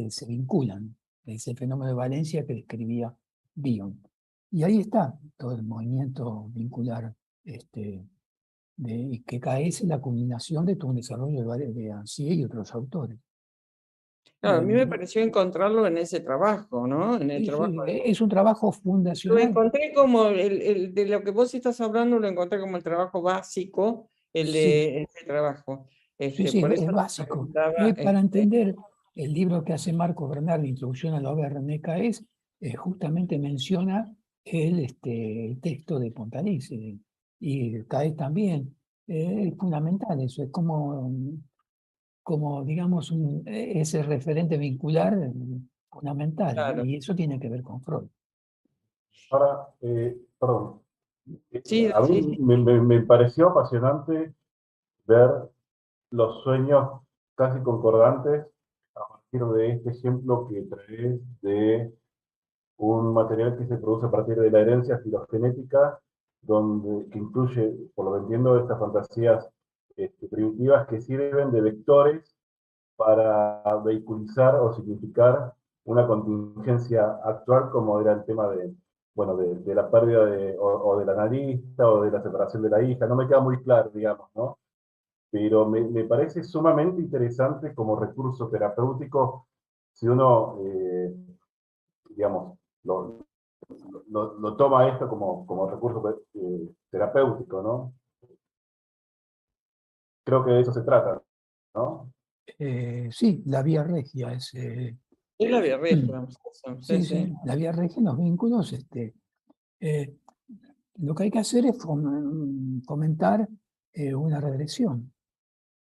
se vinculan. Es el fenómeno de valencia que describía Bion. Y ahí está todo el movimiento vincular que es la culminación de todo un desarrollo de Ancier y otros autores. Claro, a mí me pareció encontrarlo en ese trabajo, ¿no? En el trabajo. Es un trabajo Lo fundacional. encontré como, de lo que vos estás hablando, lo encontré como el trabajo básico, el de ese trabajo. Sí, Por eso es básico. preguntaba, Para entender el libro que hace Marco Bernal, Introducción a la obra de René Caes, justamente menciona el texto de Pontalis, y Caes también. Es fundamental eso, es como digamos, ese referente vincular fundamental, claro. y eso tiene que ver con Freud. Ahora, perdón, Sí, a mí sí. me pareció apasionante ver los sueños casi concordantes a partir de este ejemplo que traes de un material que se produce a partir de la herencia filogenética, que incluye, por lo que entiendo, estas fantasías primitivas que sirven de vectores para vehiculizar o significar una contingencia actual, como era el tema de, bueno, de la pérdida o del analista o de la separación de la hija. No me queda muy claro, digamos, ¿no? Pero me parece sumamente interesante como recurso terapéutico si uno, digamos, lo toma esto como recurso terapéutico, ¿no? Creo que de eso se trata, ¿no? Sí, la vía regia es... Es la Viarregia. Sí, sí, la vía regia en los vínculos. Lo que hay que hacer es fomentar una regresión,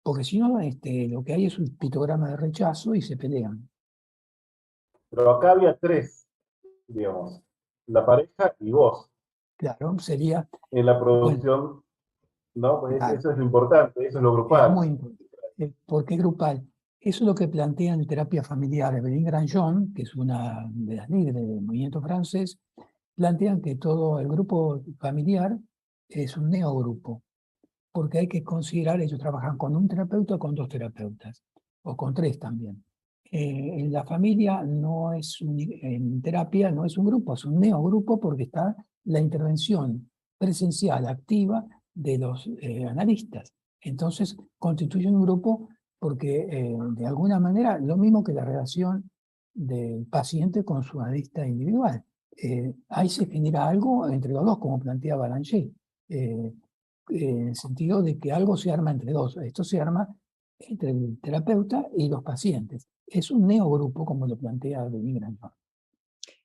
porque si no, lo que hay es un pictograma de rechazo y se pelean. Pero acá había tres, digamos, la pareja y vos. Claro, sería... En la Bueno, producción, ¿no? Pues claro, eso es lo importante, eso es lo es grupal. muy importante. ¿Por qué grupal? Eso es lo que plantean en terapia familiar. Evelyn Granjon, que es una de las líderes del movimiento francés, plantean que todo el grupo familiar es un neogrupo, porque hay que considerar, ellos trabajan con un terapeuta o con dos terapeutas, o con tres también. En la familia no es en terapia no es un grupo, es un neogrupo porque está la intervención presencial activa de los analistas. Entonces constituyen un grupo porque de alguna manera lo mismo que la relación del paciente con su analista individual. Ahí se genera algo entre los dos, como plantea Balanger. En el sentido de que algo se arma entre dos. Esto se arma entre el terapeuta y los pacientes. Es un neogrupo, como lo plantea Denis Granjon.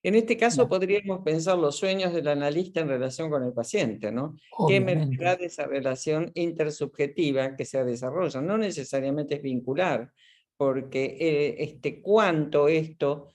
En este caso podríamos pensar los sueños del analista en relación con el paciente, ¿no? ¿Qué emergerá de esa relación intersubjetiva que se desarrolla? No necesariamente es vincular, porque cuánto esto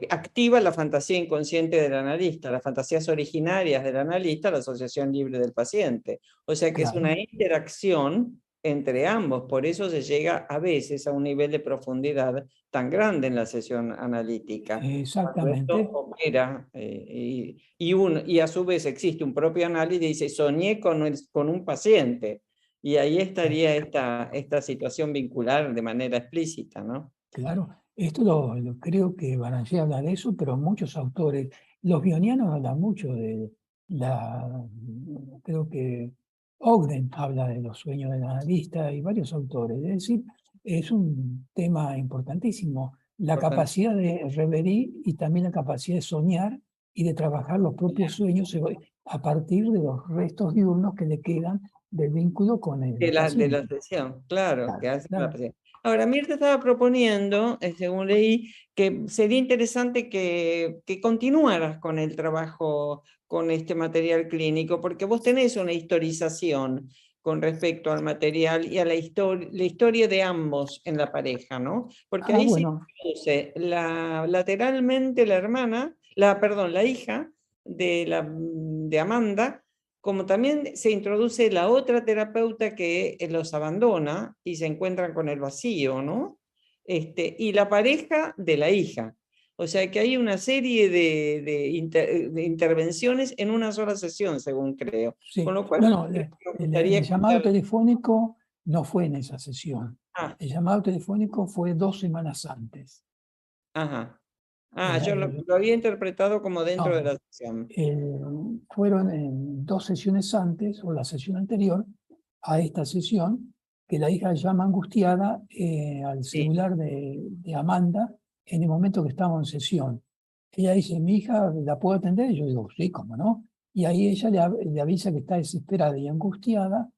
activa la fantasía inconsciente del analista, las fantasías originarias del analista, la asociación libre del paciente. O sea que es una interacción entre ambos, por eso se llega a veces a un nivel de profundidad tan grande en la sesión analítica. Exactamente. Esto opera, y a su vez existe un propio análisis y dice, soñé con un paciente, y ahí estaría esta situación vincular de manera explícita, ¿no? Claro, esto creo que Balanger habla de eso, pero muchos autores, los bionianos hablan mucho de creo que Ogden habla de los sueños del analista y varios autores. Es decir, es un tema importantísimo, la capacidad de reverie y también la capacidad de soñar y de trabajar los propios sueños a partir de los restos diurnos que le quedan del vínculo con el paciente. De la sesión, claro, que hace claro. la paciente. Ahora, Mirta estaba proponiendo, según leí, que sería interesante que continuaras con el trabajo con este material clínico, porque vos tenés una historización con respecto al material y a la historia de ambos en la pareja, ¿no? Porque ahí se introduce lateralmente la hermana, la hija de Amanda, como también se introduce la otra terapeuta que los abandona y se encuentran con el vacío, ¿no? Y la pareja de la hija. O sea que hay una serie de intervenciones en una sola sesión, según creo. Sí. Con lo cual, Bueno, el llamado telefónico no fue en esa sesión. Ah, El llamado telefónico fue 2 semanas antes. ajá. El- Yo el- lo había interpretado como dentro de no, la sesión. fueron en 2 sesiones antes, o la sesión anterior, a esta sesión, que la hija llama angustiada al Sí. celular de Amanda en el momento que estábamos en sesión. Ella dice, mi hija, ¿la puedo atender? Y yo digo, sí, cómo no. Y ahí ella le avisa que está desesperada y angustiada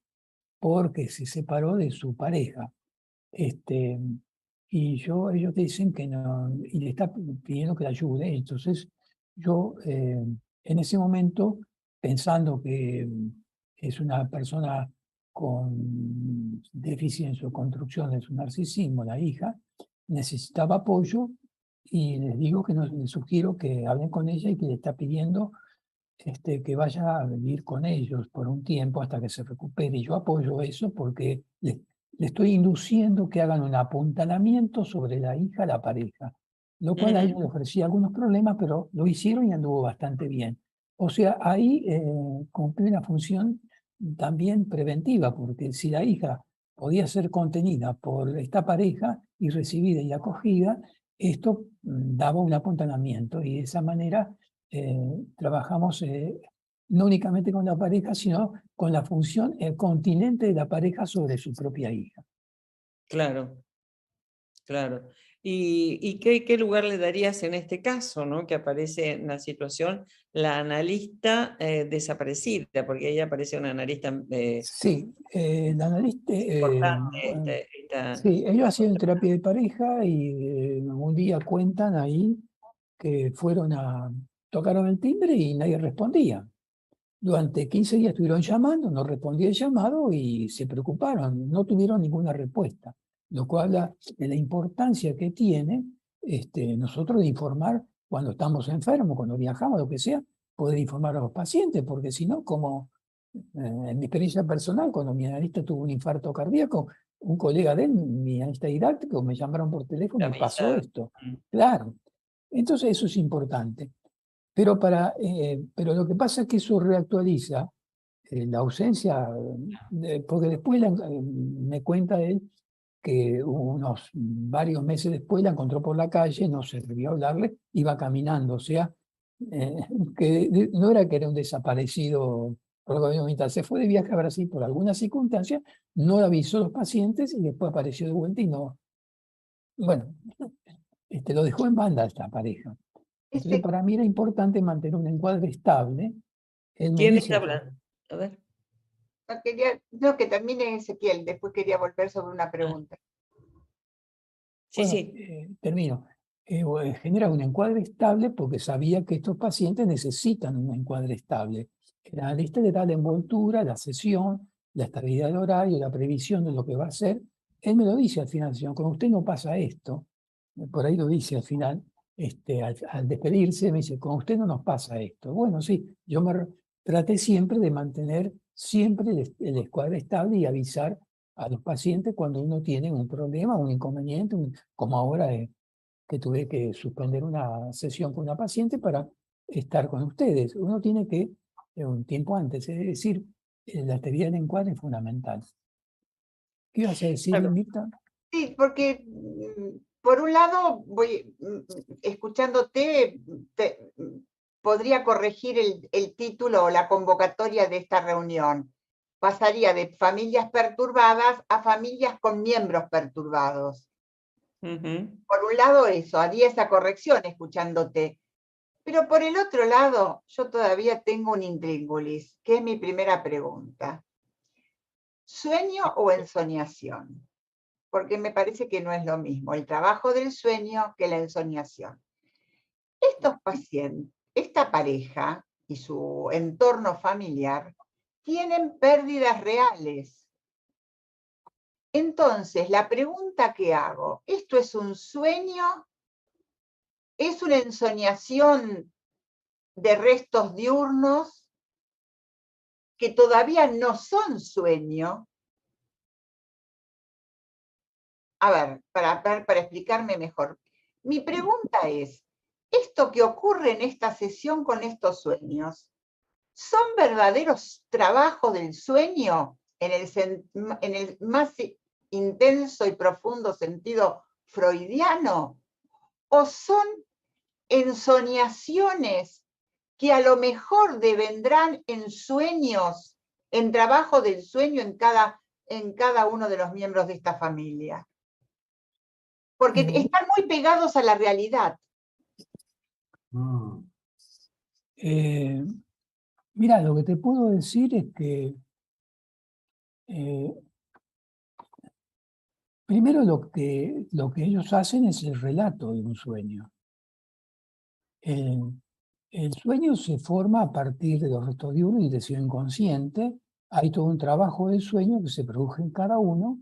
porque se separó de su pareja. Ellos te dicen que no, y le está pidiendo que la ayude. Entonces, yo en ese momento, pensando que es una persona con déficit en su construcción de su narcisismo, la hija, necesitaba apoyo y les digo que no, les sugiero que hablen con ella y que le está pidiendo que vaya a vivir con ellos por un tiempo hasta que se recupere. Y yo apoyo eso porque le estoy induciendo que hagan un apuntalamiento sobre la hija a la pareja, lo cual a ellos les ofrecía algunos problemas, pero lo hicieron y anduvo bastante bien. O sea, ahí cumplí una función también preventiva, porque si la hija podía ser contenida por esta pareja y recibida y acogida, esto daba un apuntalamiento y de esa manera trabajamos no únicamente con la pareja, sino con la función continente de la pareja sobre su propia hija. Claro, claro. ¿Y qué lugar le darías en este caso, ¿no? Que aparece en la situación la analista desaparecida, porque ella aparece una analista Sí, la analista, importante. sí, ellos hacían terapia de pareja y un día cuentan ahí que tocaron el timbre y nadie respondía. Durante 15 días estuvieron llamando, no respondía el llamado y se preocuparon, no tuvieron ninguna respuesta, lo cual habla de la importancia que tiene nosotros de informar cuando estamos enfermos, cuando viajamos, lo que sea, poder informar a los pacientes, porque si no, como en mi experiencia personal, cuando mi analista tuvo un infarto cardíaco, un colega de él, mi analista didáctico, me llamaron por teléfono y pasó esto. Claro. Entonces eso es importante. Pero lo que pasa es que eso reactualiza la ausencia, porque después me cuenta él que unos varios meses después la encontró por la calle, no se atrevió a hablarle, iba caminando, o sea, que no era que era un desaparecido por el gobierno militar, se fue de viaje a Brasil por alguna circunstancia, no avisó a los pacientes y después apareció de vuelta y no, bueno, lo dejó en banda esta pareja. Entonces, para mí era importante mantener un encuadre estable. Él me ¿Quién dice, está hablando? A ver. No, que termine Ezequiel, después quería volver sobre una pregunta. Sí, bueno, sí. termino. Genera un encuadre estable porque sabía que estos pacientes necesitan un encuadre estable. La analista le da la envoltura, la sesión, la estabilidad de horario, la previsión de lo que va a hacer. Él me lo dice al final, señor, con usted no pasa esto. Por ahí lo dice al final, al despedirse, me dice, con usted no nos pasa esto. Bueno, sí, yo traté siempre de mantener siempre el encuadre estable y avisar a los pacientes cuando uno tiene un problema, un inconveniente, como ahora que tuve que suspender una sesión con una paciente para estar con ustedes. Uno tiene que, un tiempo antes, es decir, la teoría del encuadre es fundamental. ¿Qué ibas a decir, Claro. Mirta? Sí, porque por un lado, escuchándote, podría corregir el título o la convocatoria de esta reunión. Pasaría de familias perturbadas a familias con miembros perturbados. Por un lado eso, haría esa corrección escuchándote. Pero por el otro lado, yo todavía tengo un intríngulis, que es mi primera pregunta. ¿Sueño o ensoñación? Porque me parece que no es lo mismo el trabajo del sueño que la ensoñación. Estos pacientes, esta pareja y su entorno familiar tienen pérdidas reales. Entonces, la pregunta que hago, ¿esto es un sueño? ¿Es una ensoñación de restos diurnos que todavía no son sueño? A ver, para explicarme mejor. Mi pregunta es, ¿esto que ocurre en esta sesión con estos sueños, son verdaderos trabajos del sueño en el más intenso y profundo sentido freudiano, o son ensoñaciones que a lo mejor devendrán en sueños, en trabajo del sueño en cada uno de los miembros de esta familia. Porque están muy pegados a la realidad. Mira, lo que te puedo decir es que primero lo que ellos hacen es el relato de un sueño. El sueño se forma a partir de los restos diurnos y deseo inconsciente. Hay todo un trabajo del sueño que se produce en cada uno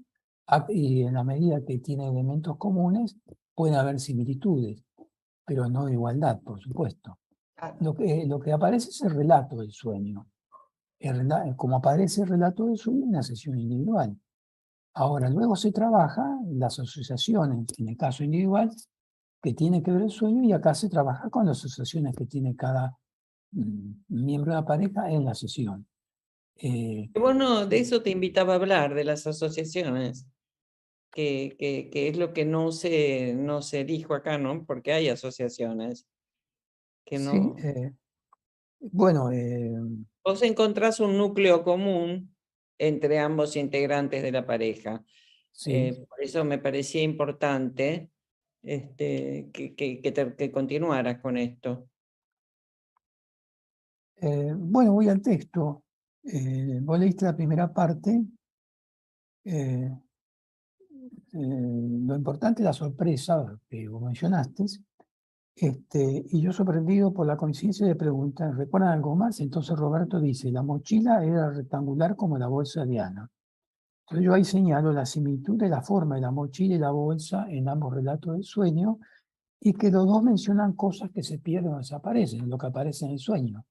y en la medida que tiene elementos comunes puede haber similitudes, pero no igualdad, por supuesto. Lo que aparece es el relato del sueño. Como aparece el relato del sueño en una sesión individual. Ahora, luego se trabaja las asociaciones, en el caso individual, que tiene que ver el sueño, y acá se trabaja con las asociaciones que tiene cada miembro de la pareja en la sesión. Bueno, de eso te invitaba a hablar, de las asociaciones, que es lo que no se dijo acá, ¿no? Porque hay asociaciones que no... Sí, bueno... Vos encontrás un núcleo común entre ambos integrantes de la pareja. sí. Por eso me parecía importante que continuaras con esto. Bueno, voy al texto. Vos leíste la primera parte. Lo importante es la sorpresa que vos mencionaste. Y yo sorprendido por la coincidencia de preguntar, ¿recuerdan algo más? Entonces Roberto dice, la mochila era rectangular como la bolsa de Ana. Entonces yo ahí señalo la similitud de la forma de la mochila y la bolsa en ambos relatos del sueño, y que los dos mencionan cosas que se pierden o desaparecen, lo que aparece en el sueño.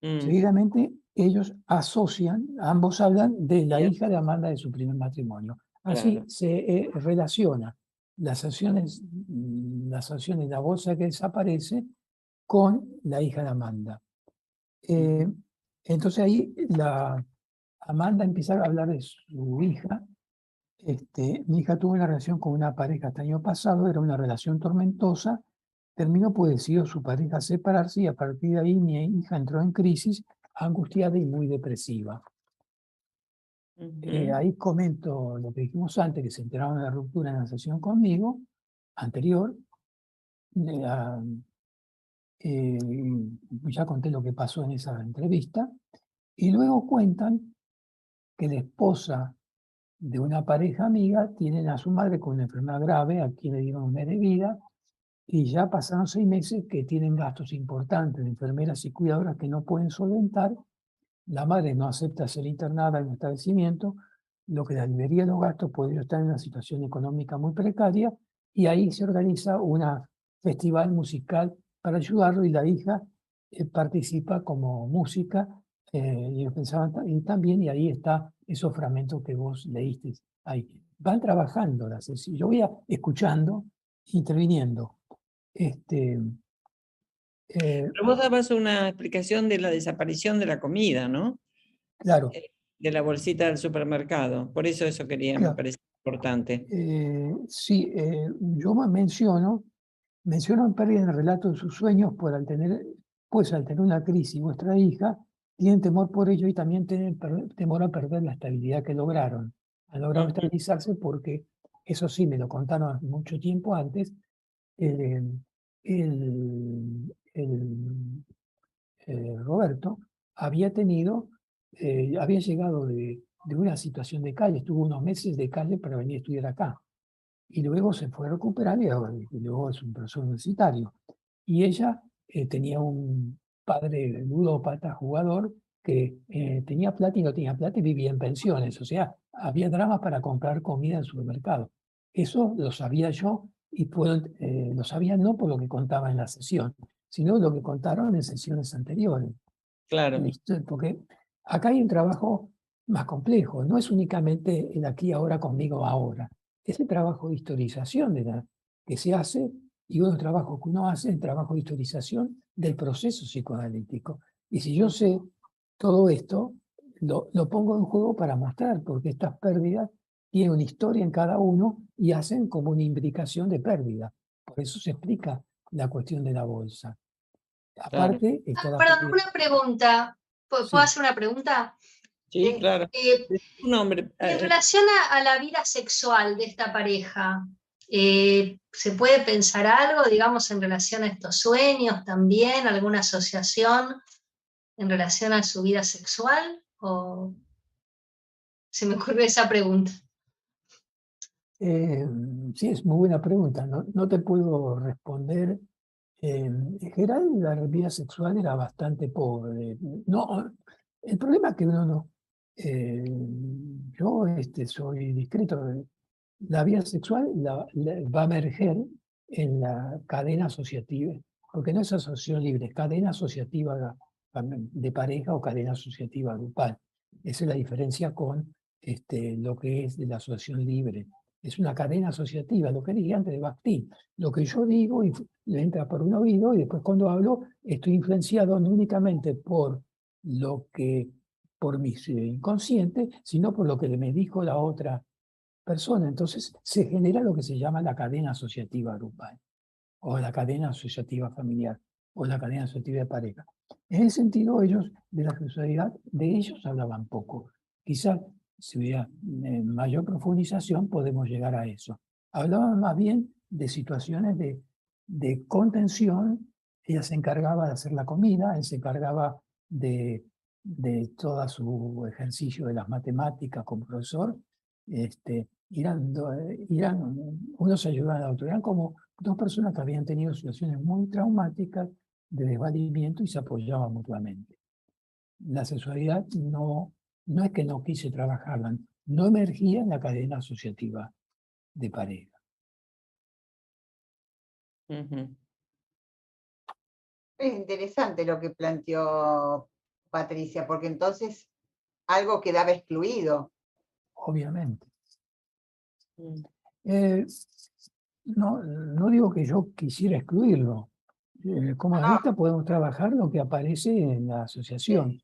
Seguidamente ellos asocian, ambos hablan de la hija de Amanda de su primer matrimonio. Así Claro. se relaciona las acciones de la bolsa que desaparece con la hija de Amanda. Entonces ahí Amanda empieza a hablar de su hija. Mi hija tuvo una relación con una pareja hasta el año pasado, era una relación tormentosa, terminó pues decidió su pareja separarse, y a partir de ahí mi hija entró en crisis, angustiada y muy depresiva. Ahí comento lo que dijimos antes, que se enteraron de la ruptura en la sesión conmigo, anterior. Ya conté lo que pasó en esa entrevista, y luego cuentan que la esposa de una pareja amiga tienen a su madre con una enfermedad grave, a quien le dieron un mes de vida, y ya pasaron 6 meses que tienen gastos importantes de enfermeras y cuidadoras que no pueden solventar. La madre no acepta ser internada en un establecimiento, lo que la liberaría de los gastos, podría estar en una situación económica muy precaria, y ahí se organiza un festival musical para ayudarlo, y la hija participa como música, y yo pensaba también, y ahí está esos fragmentos que vos leíste. Ahí van trabajando las sesiones. Yo voy escuchando, interviniendo. Pero vos dabas una explicación de la desaparición de la comida, ¿no? Claro. De la bolsita del supermercado. Por eso quería, Claro. me parece importante. Sí, yo menciono en pérdida en el relato de sus sueños, al tener una crisis, vuestra hija tienen temor por ello, y también tienen temor a perder la estabilidad que lograron. Han logrado estabilizarse porque, eso sí, me lo contaron mucho tiempo antes, Roberto había llegado de una situación de calle, estuvo unos meses de calle para venir a estudiar acá. Y luego se fue a recuperar, y luego es un profesor universitario. Y ella tenía un padre ludópata, jugador, que tenía plata y no tenía plata, y vivía en pensiones. O sea, había dramas para comprar comida en el supermercado. Eso lo sabía yo, y lo sabía no por lo que contaba en la sesión, sino lo que contaron en sesiones anteriores. Claro. Porque acá hay un trabajo más complejo, no es únicamente el aquí, ahora, conmigo, ahora. Ese trabajo de historización que se hace, y otro trabajo que uno hace, el trabajo de historización del proceso psicoanalítico. Y si yo sé todo esto, lo pongo en juego para mostrar, porque estas pérdidas tiene una historia en cada uno y hacen como una imbricación de pérdida. Por eso se explica la cuestión de la bolsa. Claro. Aparte, está la Perdón, pérdida. una pregunta. ¿Puedo Sí. hacer una pregunta? Sí, claro. Un hombre. En relación a la vida sexual de esta pareja, ¿se puede pensar algo, digamos, en relación a estos sueños también? ¿Alguna asociación en relación a su vida sexual? ¿O se me ocurrió esa pregunta? Sí, es muy buena pregunta. No te puedo responder. En general, la vida sexual era bastante pobre. No, el problema es que uno no. Yo soy discreto. La vida sexual va a emerger en la cadena asociativa, porque no es asociación libre, es cadena asociativa de pareja o cadena asociativa grupal. Esa es la diferencia con lo que es de la asociación libre. Es una cadena asociativa, lo que dije antes de Bakhtin. Lo que yo digo le entra por un oído y después cuando hablo estoy influenciado no únicamente por por mi inconsciente, sino por lo que me dijo la otra persona. Entonces se genera lo que se llama la cadena asociativa grupal, o la cadena asociativa familiar, o la cadena asociativa de pareja. En ese sentido, ellos, de la sexualidad de ellos hablaban poco. Quizás, si hubiera mayor profundización, podemos llegar a eso. Hablaban más bien de situaciones de contención. Ella se encargaba de hacer la comida, él se encargaba de todo su ejercicio de las matemáticas como profesor. Unos ayudaban a otros. Eran como dos personas que habían tenido situaciones muy traumáticas de desvalimiento y se apoyaban mutuamente. La sexualidad no es que no quise trabajarla, no emergía en la cadena asociativa de pareja. Ujú. Es interesante lo que planteó Patricia, porque entonces algo quedaba excluido. Obviamente. Mm. No digo que yo quisiera excluirlo. Como revista podemos trabajar lo que aparece en la asociación.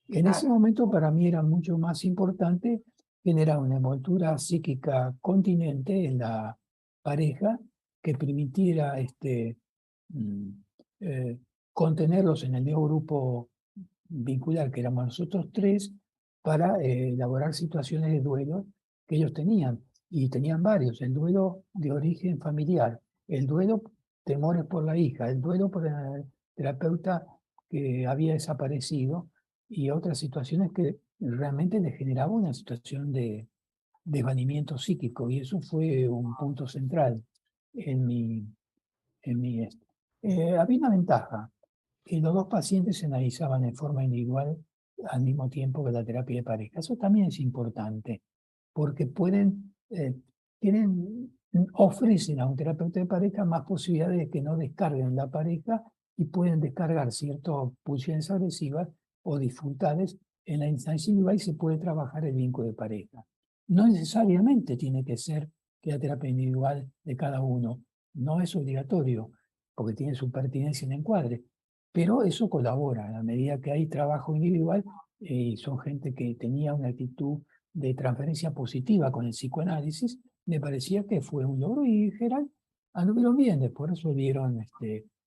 En ese momento para mí era mucho más importante generar una envoltura psíquica continente en la pareja que permitiera mm, eh, contenerlos en el mismo grupo vincular que éramos nosotros tres para elaborar situaciones de duelo que ellos tenían. Y tenían varios: el duelo de origen familiar, el duelo temores por la hija, el duelo por el terapeuta que había desaparecido y otras situaciones que realmente le generaban una situación de desvanimiento psíquico. Y eso fue un punto central en mi. Había una ventaja, que los dos pacientes se analizaban en forma individual al mismo tiempo que la terapia de pareja. Eso también es importante, porque ofrecen a un terapeuta de pareja más posibilidades de que no descarguen la pareja y pueden descargar ciertas pulsiones agresivas o dificultades en la instancia individual y se puede trabajar el vínculo de pareja. No necesariamente tiene que ser que la terapia individual de cada uno no es obligatorio, porque tiene su pertinencia en encuadre, pero eso colabora a medida que hay trabajo individual y son gente que tenía una actitud de transferencia positiva con el psicoanálisis. Me parecía que fue un logro y en general anduvieron bien. Después resolvieron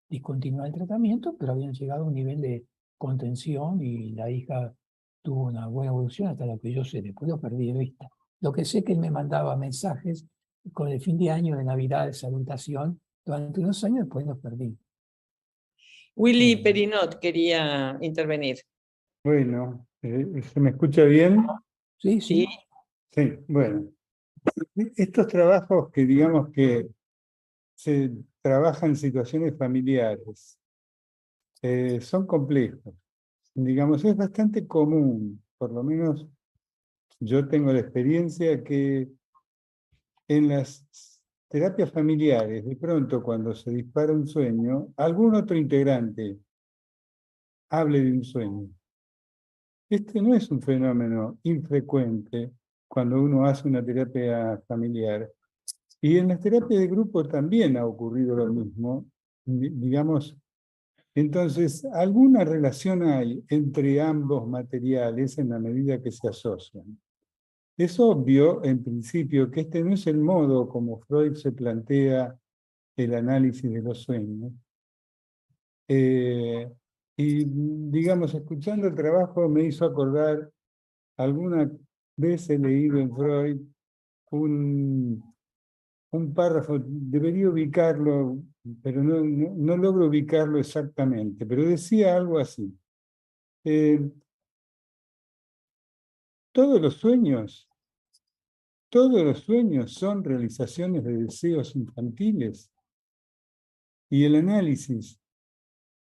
discontinuar el tratamiento, pero habían llegado a un nivel de contención y la hija tuvo una buena evolución hasta lo que yo sé. Después lo perdí de vista. Lo que sé que él me mandaba mensajes con el fin de año, de Navidad, de salutación, durante unos años, después los perdí. Willy Perinot quería intervenir. Bueno, ¿se me escucha bien? Sí, sí. Sí, bueno. Estos trabajos que digamos que se trabajan en situaciones familiares son complejos. Digamos, es bastante común, por lo menos yo tengo la experiencia que en las terapias familiares, de pronto cuando se dispara un sueño, algún otro integrante hable de un sueño. Este no es un fenómeno infrecuente cuando uno hace una terapia familiar. Y en las terapias de grupo también ha ocurrido lo mismo. Digamos, entonces, alguna relación hay entre ambos materiales en la medida que se asocian. Es obvio, en principio, que este no es el modo como Freud se plantea el análisis de los sueños. Y, digamos, escuchando el trabajo me hizo acordar, alguna vez he leído en Freud un párrafo, debería ubicarlo, pero no logro ubicarlo exactamente, pero decía algo así. Todos los sueños son realizaciones de deseos infantiles y el análisis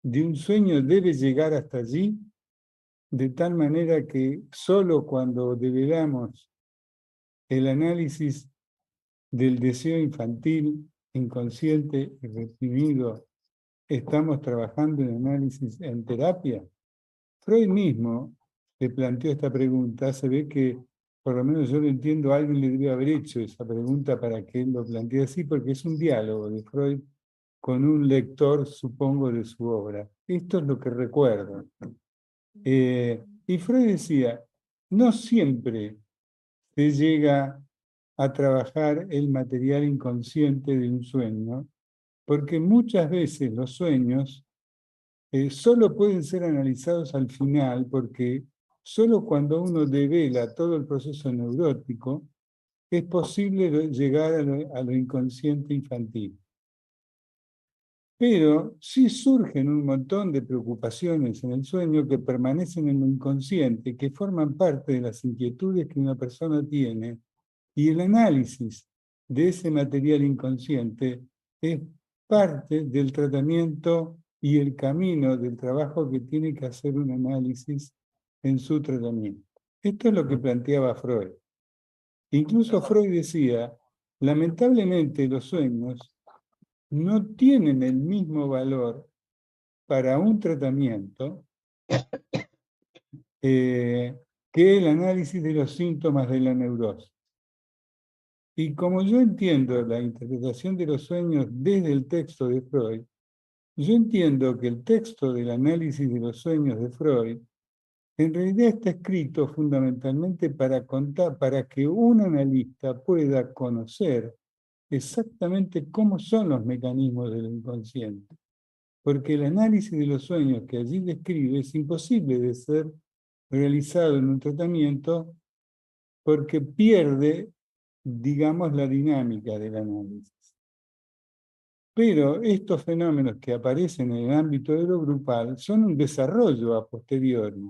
de un sueño debe llegar hasta allí de tal manera que solo cuando develamos el análisis del deseo infantil, inconsciente y reprimido, estamos trabajando en análisis en terapia. Freud mismo le planteó esta pregunta, se ve que, por lo menos yo lo entiendo, alguien le debe haber hecho esa pregunta para que él lo plantee así, porque es un diálogo de Freud con un lector, supongo, de su obra. Esto es lo que recuerdo. Y Freud decía, no siempre se llega a trabajar el material inconsciente de un sueño, porque muchas veces los sueños solo pueden ser analizados al final, porque solo cuando uno devela todo el proceso neurótico es posible llegar a lo inconsciente infantil. Pero sí surgen un montón de preocupaciones en el sueño que permanecen en lo inconsciente, que forman parte de las inquietudes que una persona tiene, y el análisis de ese material inconsciente es parte del tratamiento y el camino del trabajo que tiene que hacer un análisis en su tratamiento. Esto es lo que planteaba Freud. Incluso Freud decía, lamentablemente los sueños no tienen el mismo valor para un tratamiento que el análisis de los síntomas de la neurosis. Y como yo entiendo la interpretación de los sueños desde el texto de Freud, yo entiendo que el texto del análisis de los sueños de Freud en realidad está escrito fundamentalmente para que un analista pueda conocer exactamente cómo son los mecanismos del inconsciente. Porque el análisis de los sueños que allí describe es imposible de ser realizado en un tratamiento porque pierde, digamos, la dinámica del análisis. Pero estos fenómenos que aparecen en el ámbito de lo grupal son un desarrollo a posteriori,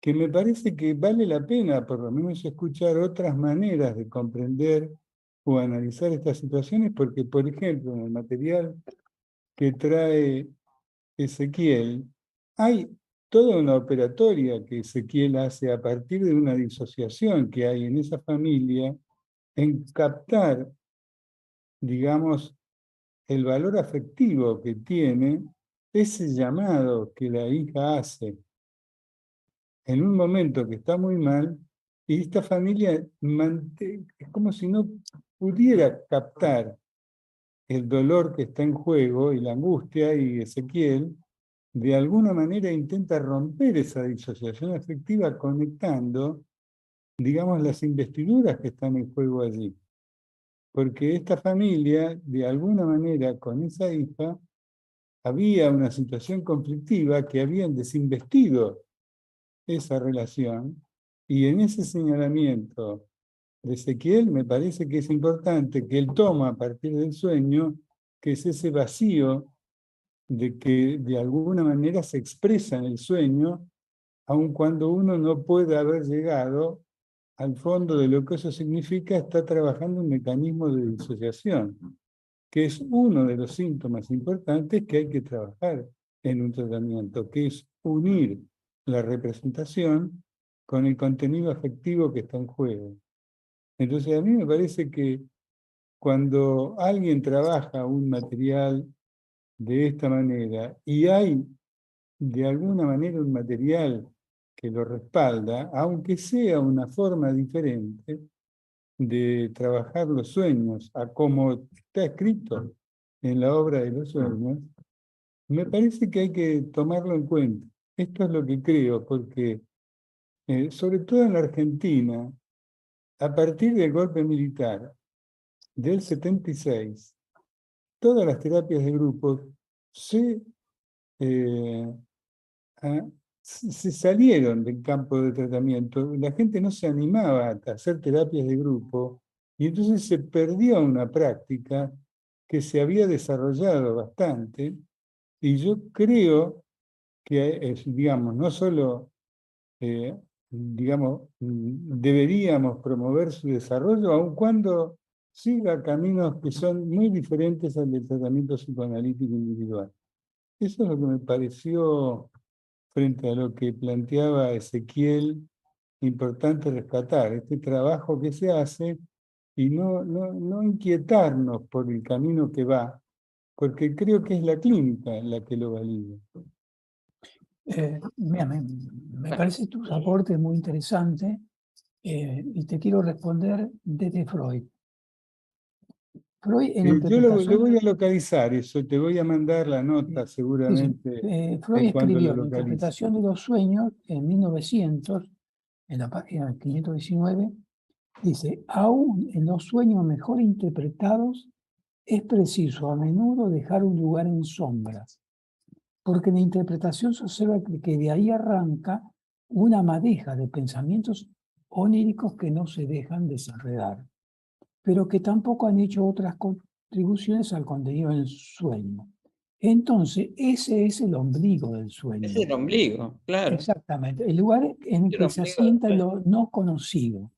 que me parece que vale la pena por lo menos escuchar otras maneras de comprender o analizar estas situaciones, porque, por ejemplo, en el material que trae Ezequiel, hay toda una operatoria que Ezequiel hace a partir de una disociación que hay en esa familia en captar, digamos, el valor afectivo que tiene ese llamado que la hija hace en un momento que está muy mal, y esta familia es como si no pudiera captar el dolor que está en juego y la angustia, y Ezequiel de alguna manera intenta romper esa disociación afectiva conectando, digamos, las investiduras que están en juego allí. Porque esta familia, de alguna manera, con esa hija, había una situación conflictiva que habían desinvestido esa relación, y en ese señalamiento de Ezequiel me parece que es importante que él toma a partir del sueño, que es ese vacío de que de alguna manera se expresa en el sueño, aun cuando uno no puede haber llegado al fondo de lo que eso significa, está trabajando un mecanismo de disociación, que es uno de los síntomas importantes que hay que trabajar en un tratamiento, que es unir la representación con el contenido afectivo que está en juego. Entonces a mí me parece que cuando alguien trabaja un material de esta manera y hay de alguna manera un material que lo respalda, aunque sea una forma diferente de trabajar los sueños a como está escrito en la obra de los sueños, me parece que hay que tomarlo en cuenta. Esto es lo que creo, porque sobre todo en la Argentina, a partir del golpe militar del 76, todas las terapias de grupo se salieron del campo de tratamiento. La gente no se animaba a hacer terapias de grupo y entonces se perdió una práctica que se había desarrollado bastante, y yo creo que, digamos, no solo digamos, deberíamos promover su desarrollo, aun cuando siga caminos que son muy diferentes al del tratamiento psicoanalítico individual. Eso es lo que me pareció, frente a lo que planteaba Ezequiel, importante rescatar, este trabajo que se hace y no inquietarnos por el camino que va, porque creo que es la clínica la que lo valida. Mira, me parece tu aporte muy interesante y te quiero responder desde Freud. Freud en Yo lo voy a localizar, eso, te voy a mandar la nota seguramente. Freud escribió la localice. interpretación de los sueños en 1900, en la página 519, dice, aún en los sueños mejor interpretados es preciso a menudo dejar un lugar en sombras, porque en la interpretación se observa que de ahí arranca una madeja de pensamientos oníricos que no se dejan desenredar, pero que tampoco han hecho otras contribuciones al contenido del sueño. Entonces, ese es el ombligo del sueño. Es el ombligo, claro. Exactamente, el lugar en el que se asienta lo no conocido.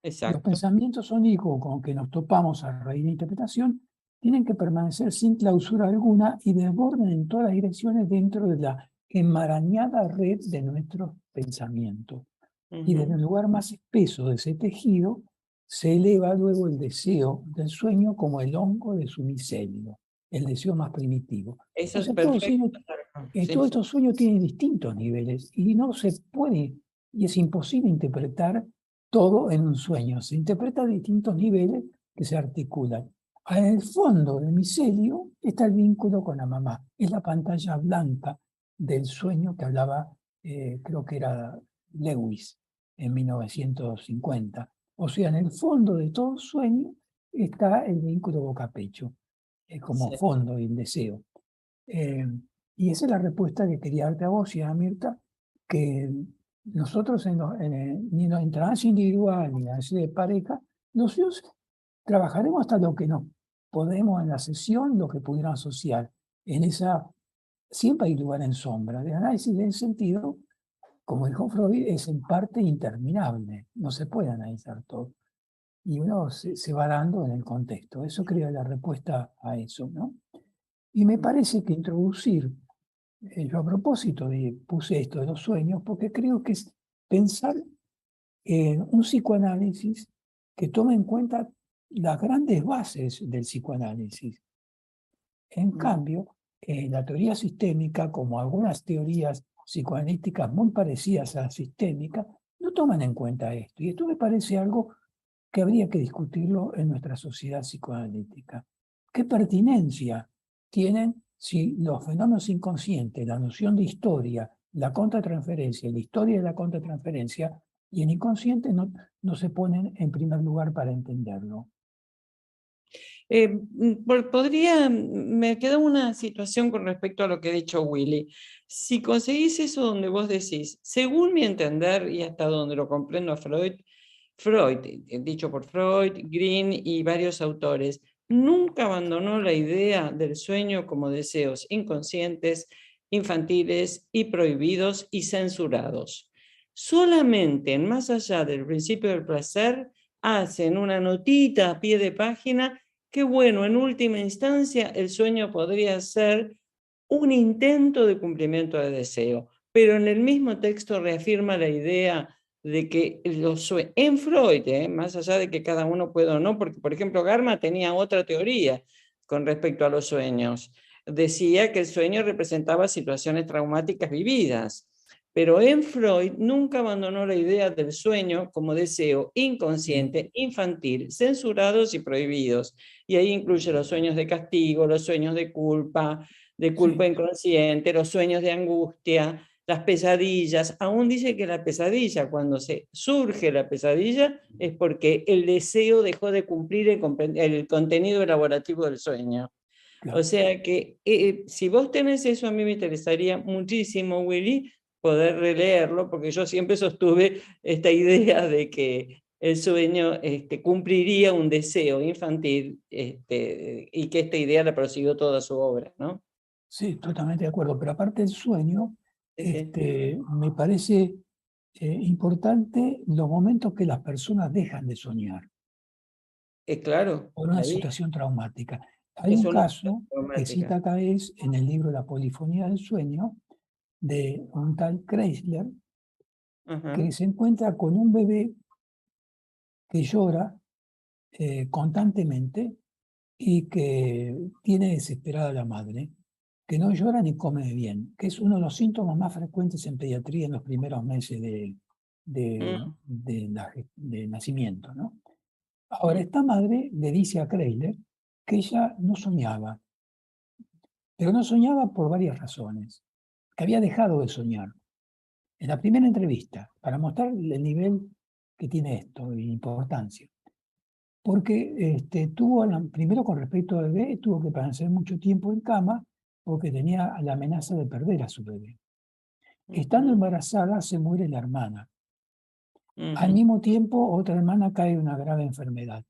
Exacto. Los pensamientos oníricos con que nos topamos a raíz de la interpretación tienen que permanecer sin clausura alguna y desborden en todas las direcciones dentro de la enmarañada red de nuestros pensamientos. Y desde el lugar más espeso de ese tejido se eleva luego el deseo del sueño como el hongo de su micelio, el deseo más primitivo. Eso es Entonces, perfecto. todos estos sueños tienen distintos niveles y no se puede, y es imposible interpretar todo en un sueño. Se interpreta a distintos niveles que se articulan. En el fondo del micelio está el vínculo con la mamá. Es la pantalla blanca del sueño que hablaba, creo que era Lewis, en 1950. O sea, en el fondo de todo sueño está el vínculo boca-pecho, como fondo y el deseo. Y esa es la respuesta que quería darte a vos y a Mirta, que nosotros ni en la trance individual ni en la de pareja, nosotros trabajaremos hasta lo que no podemos en la sesión, lo que pudieran asociar. En esa, siempre hay lugar en sombra. El análisis del sentido, como dijo Freud, es en parte interminable. No se puede analizar todo. Y uno se va dando en el contexto. Eso creo la respuesta a eso, ¿no? Y me parece que introducir, yo a propósito puse esto de los sueños, porque creo que es pensar en un psicoanálisis que tome en cuenta las grandes bases del psicoanálisis. En cambio, la teoría sistémica, como algunas teorías psicoanalíticas muy parecidas a la sistémica, no toman en cuenta esto. Y esto me parece algo que habría que discutirlo en nuestra sociedad psicoanalítica. ¿Qué pertinencia tienen si los fenómenos inconscientes, la noción de historia, la contratransferencia, la historia de la contratransferencia y el inconsciente no se ponen en primer lugar para entenderlo? Me queda una situación con respecto a lo que ha dicho Willy. Si conseguís eso donde vos decís, según mi entender y hasta donde lo comprendo a Freud, dicho por Freud, Green y varios autores, nunca abandonó la idea del sueño como deseos inconscientes, infantiles y prohibidos y censurados. Solamente en Más allá del principio del placer hacen una notita a pie de página que, bueno, en última instancia el sueño podría ser un intento de cumplimiento de deseo, pero en el mismo texto reafirma la idea de que en Freud, más allá de que cada uno pueda o no, porque por ejemplo Garma tenía otra teoría con respecto a los sueños. Decía que el sueño representaba situaciones traumáticas vividas, pero en Freud nunca abandonó la idea del sueño como deseo inconsciente, infantil, censurados y prohibidos. Y ahí incluye los sueños de castigo, los sueños de culpa inconsciente, los sueños de angustia, las pesadillas. Aún dice que la pesadilla, cuando surge la pesadilla, es porque el deseo dejó de cumplir el contenido elaborativo del sueño. Claro. O sea que si vos tenés eso, a mí me interesaría muchísimo, Willy, poder releerlo, porque yo siempre sostuve esta idea de que el sueño cumpliría un deseo infantil, y que esta idea la prosiguió toda su obra, ¿no? Sí, totalmente de acuerdo. Pero aparte del sueño, Sí. me parece importante los momentos que las personas dejan de soñar Claro, por una ahí situación traumática. Hay es un una caso que traumática. cita acá es en el libro La polifonía del sueño, de un tal Kreisler, Ajá. que se encuentra con un bebé que llora constantemente y que tiene desesperada a la madre, que no llora ni come bien, que es uno de los síntomas más frecuentes en pediatría en los primeros meses de nacimiento, ¿no? Ahora, esta madre le dice a Kreisler que ella no soñaba, pero no soñaba por varias razones, que había dejado de soñar. En la primera entrevista, para mostrar el nivel que tiene esto y importancia, porque primero con respecto al bebé, tuvo que permanecer mucho tiempo en cama porque tenía la amenaza de perder a su bebé. Estando embarazada, se muere la hermana. Al mismo tiempo, otra hermana cae en una grave enfermedad.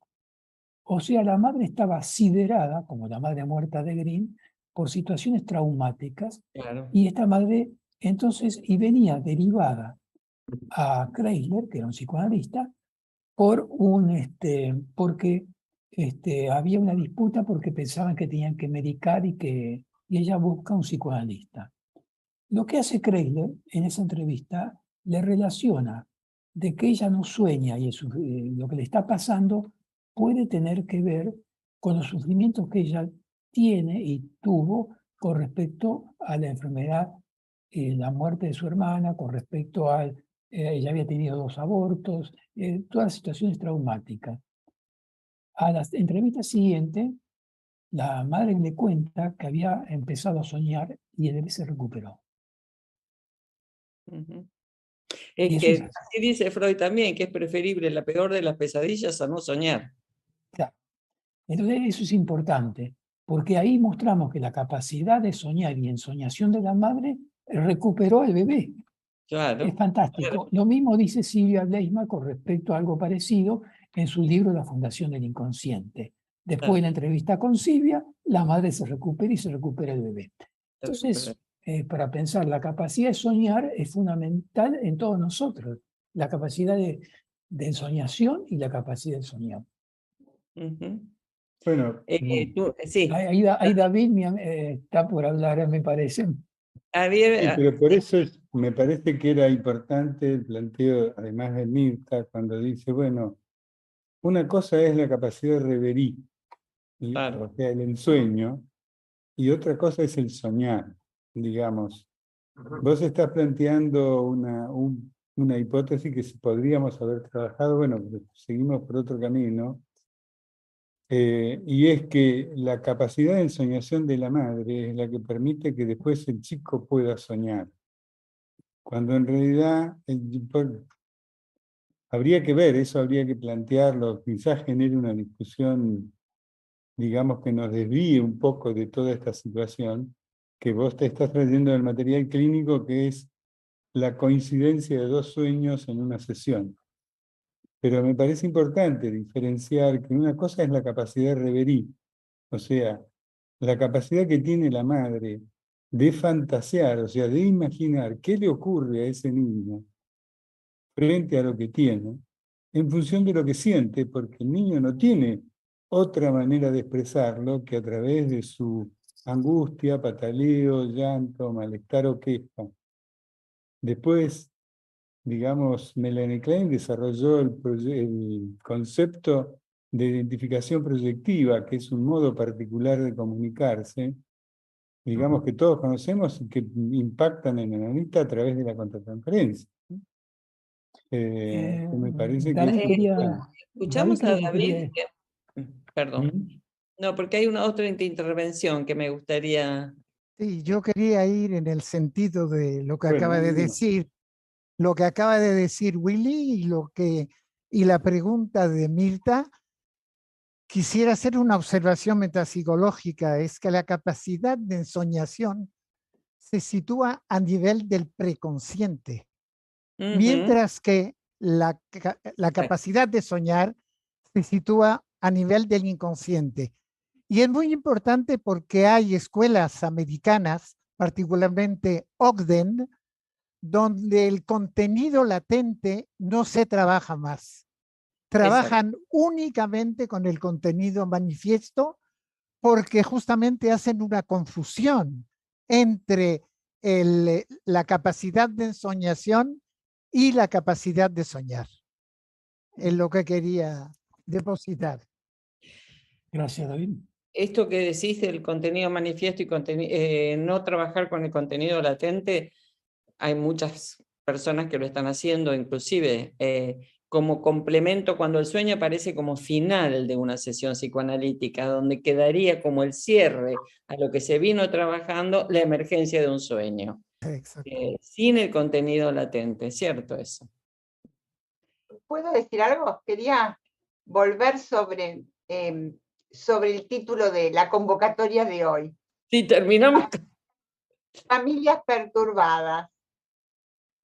O sea, la madre estaba siderada, como la madre muerta de Green, por situaciones traumáticas, Claro. y esta madre entonces, y venía derivada a Kreisler, que era un psicoanalista, porque había una disputa porque pensaban que tenían que medicar y ella busca un psicoanalista. Lo que hace Kreisler en esa entrevista le relaciona de que ella no sueña y lo que le está pasando puede tener que ver con los sufrimientos que ella tiene y tuvo con respecto a la enfermedad, la muerte de su hermana, con respecto a ella había tenido 2 abortos, todas las situaciones traumáticas. A la entrevista siguiente, la madre le cuenta que había empezado a soñar y el bebé se recuperó. Es Y que eso es así dice Freud también, que es preferible la peor de las pesadillas a no soñar. claro. Entonces eso es importante, porque ahí mostramos que la capacidad de soñar y ensoñación de la madre recuperó el bebé. Claro. Es fantástico. Lo mismo dice Silvia Leisma con respecto a algo parecido en su libro La Fundación del Inconsciente. Después de la entrevista con Silvia, la madre se recupera y se recupera el bebé. Entonces, para pensar, la capacidad de soñar es fundamental en todos nosotros. La capacidad de ensoñación y la capacidad de soñar. Bueno, sí. Ahí David está por hablar, me parece. Sí, pero por eso me parece que era importante el planteo, además de Mirta, cuando dice, bueno, una cosa es la capacidad de reverie, Claro. o sea, el ensueño, y otra cosa es el soñar, digamos. Vos estás planteando una hipótesis que podríamos haber trabajado, bueno, pero seguimos por otro camino, y es que la capacidad de ensoñación de la madre es la que permite que después el chico pueda soñar. Cuando en realidad habría que ver, eso habría que plantearlo, quizás genere una discusión, digamos, que nos desvíe un poco de toda esta situación, que vos te estás trayendo del material clínico, que es la coincidencia de 2 sueños en una sesión. Pero me parece importante diferenciar que una cosa es la capacidad de reverie, o sea, la capacidad que tiene la madre de fantasear, o sea, de imaginar qué le ocurre a ese niño frente a lo que tiene, en función de lo que siente, porque el niño no tiene otra manera de expresarlo que a través de su angustia, pataleo, llanto, malestar o queja. Después, digamos, Melanie Klein desarrolló el concepto de identificación proyectiva, que es un modo particular de comunicarse, digamos, que todos conocemos y que impactan en el analista a través de la contratransferencia. Me parece que Escuchamos a David. Perdón. ¿Mm? No, porque hay una otra intervención que me gustaría Sí, yo quería ir en el sentido de lo que Bueno, acaba de decir, lo que acaba de decir Willy y la pregunta de Mirta. Quisiera hacer una observación metapsicológica, es que la capacidad de ensoñación se sitúa a nivel del preconsciente, mientras que la capacidad de soñar se sitúa a nivel del inconsciente. Y es muy importante porque hay escuelas americanas, particularmente Ogden, donde el contenido latente no se trabaja más. Trabajan únicamente con el contenido manifiesto porque justamente hacen una confusión entre la capacidad de ensoñación y la capacidad de soñar. Es lo que quería depositar. Gracias, David. Esto que decís del contenido manifiesto y no trabajar con el contenido latente, hay muchas personas que lo están haciendo, inclusive como complemento cuando el sueño aparece como final de una sesión psicoanalítica, donde quedaría como el cierre a lo que se vino trabajando, la emergencia de un sueño. Sin el contenido latente, ¿cierto eso? ¿Puedo decir algo? Quería volver sobre el título de la convocatoria de hoy. Sí, terminamos. Familias perturbadas.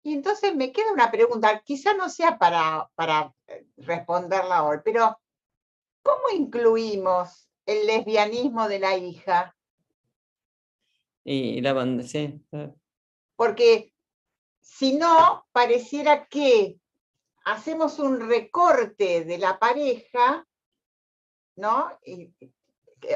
Y entonces me queda una pregunta, quizá no sea para responderla hoy, pero ¿cómo incluimos el lesbianismo de la hija? Y la banda, sí. Porque si no, pareciera que hacemos un recorte de la pareja, ¿no? Y,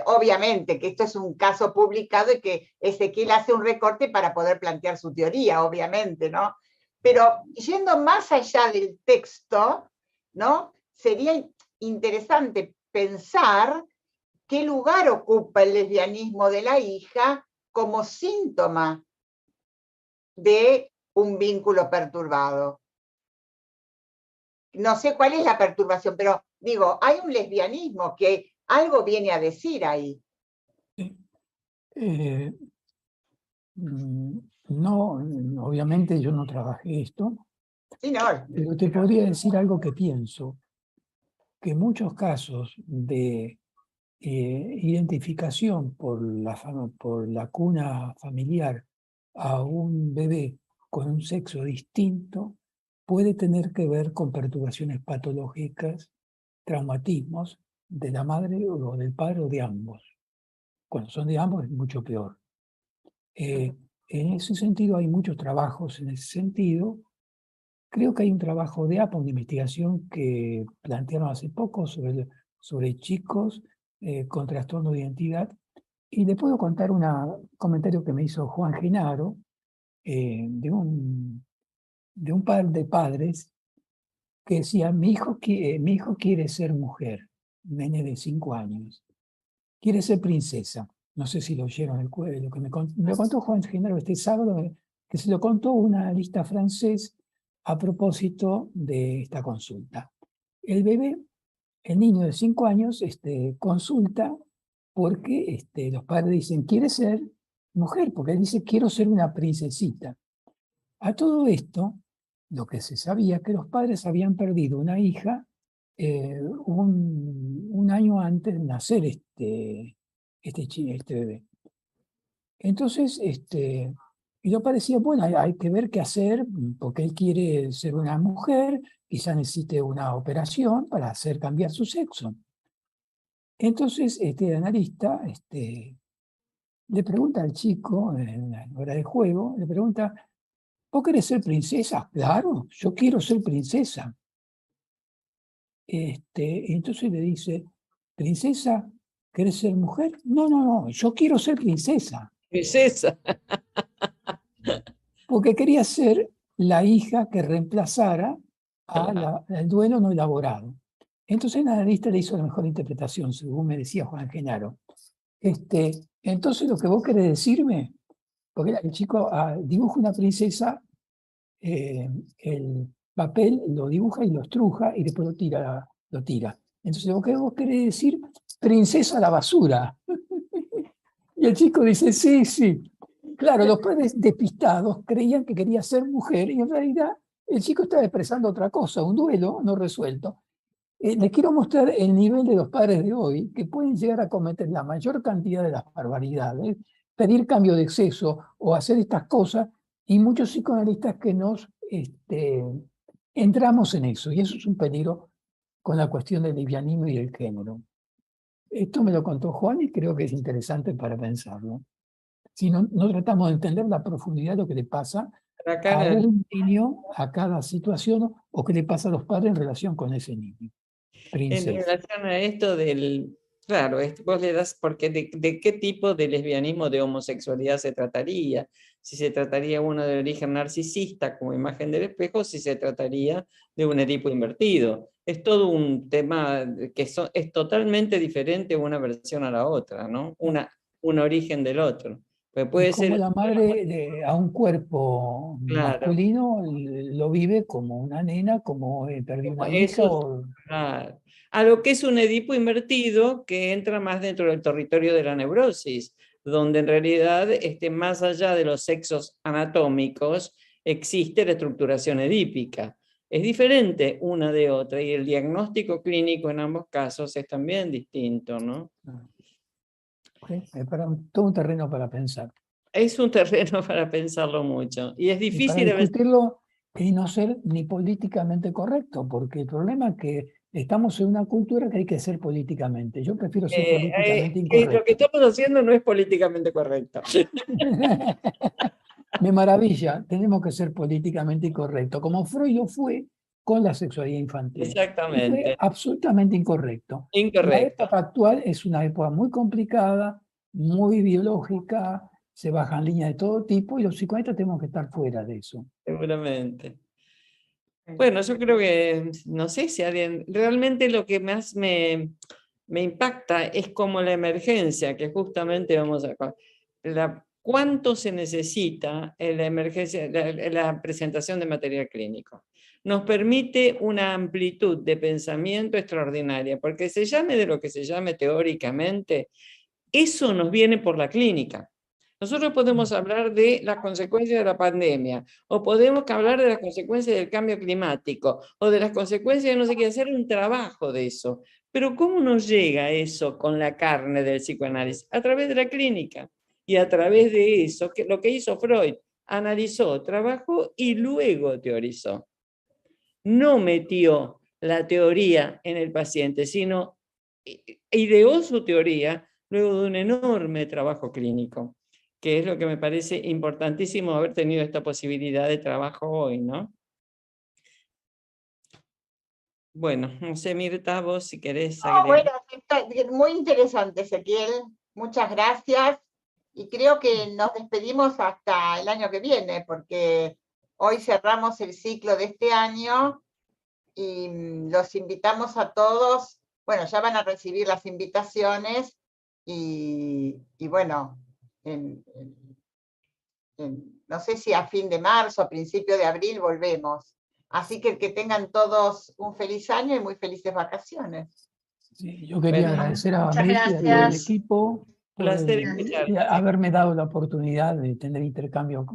obviamente que esto es un caso publicado y que Ezequiel hace un recorte para poder plantear su teoría, obviamente, ¿no? Pero yendo más allá del texto, ¿no? Sería interesante pensar qué lugar ocupa el lesbianismo de la hija como síntoma de un vínculo perturbado. No sé cuál es la perturbación, pero digo, hay un lesbianismo que algo viene a decir ahí. No, obviamente yo no trabajé esto, Sí, no, pero te podría decir algo que pienso, que en muchos casos de identificación por la cuna familiar a un bebé con un sexo distinto puede tener que ver con perturbaciones patológicas, traumatismos de la madre o del padre o de ambos. Cuando son de ambos es mucho peor. En ese sentido hay muchos trabajos en ese sentido. Creo que hay un trabajo de APA, una investigación que plantearon hace poco sobre chicos con trastorno de identidad. Y le puedo contar un comentario que me hizo Juan Genaro de un par de padres que decía, mi hijo quiere ser mujer, un nene de 5 años, quiere ser princesa. No sé si lo oyeron, lo que me contó Juan Genaro este sábado, que se lo contó una lista francés a propósito de esta consulta. El bebé, el niño de 5 años, consulta porque los padres dicen, quiere ser mujer, porque él dice, quiero ser una princesita. A todo esto, lo que se sabía, que los padres habían perdido una hija un año antes de nacer este bebé. Entonces, y yo parecía, bueno, hay que ver qué hacer, porque él quiere ser una mujer, quizá necesite una operación para hacer cambiar su sexo. Entonces, el analista le pregunta al chico, en la hora de juego, le pregunta, ¿vos querés ser princesa? Claro, yo quiero ser princesa. Entonces le dice, ¿princesa? ¿Querés ser mujer? No, no, no, yo quiero ser princesa. Princesa. Porque quería ser la hija que reemplazara al duelo no elaborado. Entonces el analista le hizo la mejor interpretación, según me decía Juan Genaro. Entonces lo que vos querés decirme, porque el chico dibuja una princesa, el papel lo dibuja y lo estruja y después lo tira. Entonces lo que vos querés decir, princesa a la basura. Y el chico dice, sí, Claro, los padres despistados creían que quería ser mujer y en realidad el chico estaba expresando otra cosa, un duelo no resuelto. Les quiero mostrar el nivel de los padres de hoy, que pueden llegar a cometer la mayor cantidad de las barbaridades, pedir cambio de sexo o hacer estas cosas, y muchos psicoanalistas que nos entramos en eso, y eso es un peligro con la cuestión del lesbianismo y del género. Esto me lo contó Juan y creo que es interesante para pensarlo. Si no tratamos de entender la profundidad de lo que le pasa Acá a en el- un niño, a cada situación, o qué le pasa a los padres en relación con ese niño. En Princesa. relación a esto del, claro, vos le das, porque de qué tipo de lesbianismo, de homosexualidad se trataría, si se trataría uno de origen narcisista como imagen del espejo, si se trataría de un Edipo invertido. Es todo un tema que es totalmente diferente una versión a la otra, ¿no? Un origen del otro. Pues Y puede como ser, la madre a un cuerpo claro, masculino lo vive como una nena, como perdió una hija. eso claro. A lo que es un Edipo invertido que entra más dentro del territorio de la neurosis, donde en realidad, más allá de los sexos anatómicos, existe la estructuración edípica. Es diferente una de otra y el diagnóstico clínico en ambos casos es también distinto, ¿no? Es todo un terreno para pensar. Es un terreno para pensarlo mucho y es Y para difícil a veces. discutirlo y no ser ni políticamente correcto, porque el problema es que estamos en una cultura que hay que ser políticamente. Yo prefiero ser políticamente Lo que incorrecto. estamos haciendo no es políticamente correcto. Me maravilla, tenemos que ser políticamente incorrectos, como Freud lo fue con la sexualidad infantil. Y fue Exactamente. absolutamente incorrecto. La Incorrecto. época actual es una época muy complicada, muy biológica, se bajan líneas de todo tipo y los psicoanalistas tenemos que estar fuera de eso. Seguramente. Bueno, yo creo que, no sé si alguien, realmente lo que más me impacta es como la emergencia, que justamente vamos a... ¿Cuánto se necesita en la emergencia, la presentación de material clínico? Nos permite una amplitud de pensamiento extraordinaria, porque se llame de lo que se llame teóricamente, eso nos viene por la clínica. Nosotros podemos hablar de las consecuencias de la pandemia, o podemos hablar de las consecuencias del cambio climático, o de las consecuencias de no sé qué, hacer un trabajo de eso. Pero ¿cómo nos llega eso con la carne del psicoanálisis? A través de la clínica. Y a través de eso, lo que hizo Freud, analizó, trabajó y luego teorizó. No metió la teoría en el paciente, sino ideó su teoría luego de un enorme trabajo clínico, que es lo que me parece importantísimo haber tenido esta posibilidad de trabajo hoy, ¿no? Bueno, no sé, Mirta, vos si querés agregar. Bueno, está muy interesante, Ezequiel. Muchas gracias. Y creo que nos despedimos hasta el año que viene, porque hoy cerramos el ciclo de este año y los invitamos a todos. Bueno, ya van a recibir las invitaciones y bueno, no sé si a fin de marzo, a principio de abril volvemos. Así que tengan todos un feliz año y muy felices vacaciones. Sí, yo quería agradecer a Muchas Mirta y a todo el gracias. equipo por Placer escucharte. haberme dado la oportunidad de tener intercambio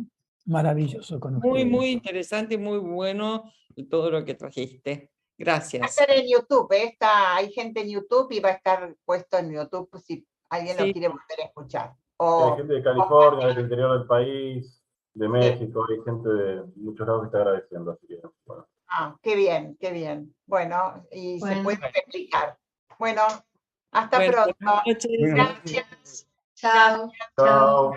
maravilloso con ustedes. Muy interesante y muy bueno todo lo que trajiste. Gracias. Va a estar en YouTube, hay gente en YouTube y va a estar puesto en YouTube si alguien lo quiere volver a escuchar. Hay gente de California, del interior del país, de México, hay gente de muchos lados que está agradeciendo. Así que, bueno. Qué bien, qué bien. Bueno, y se puede replicar. Bueno, hasta Bueno, pronto. buenas noches. Gracias. Chao. Chao.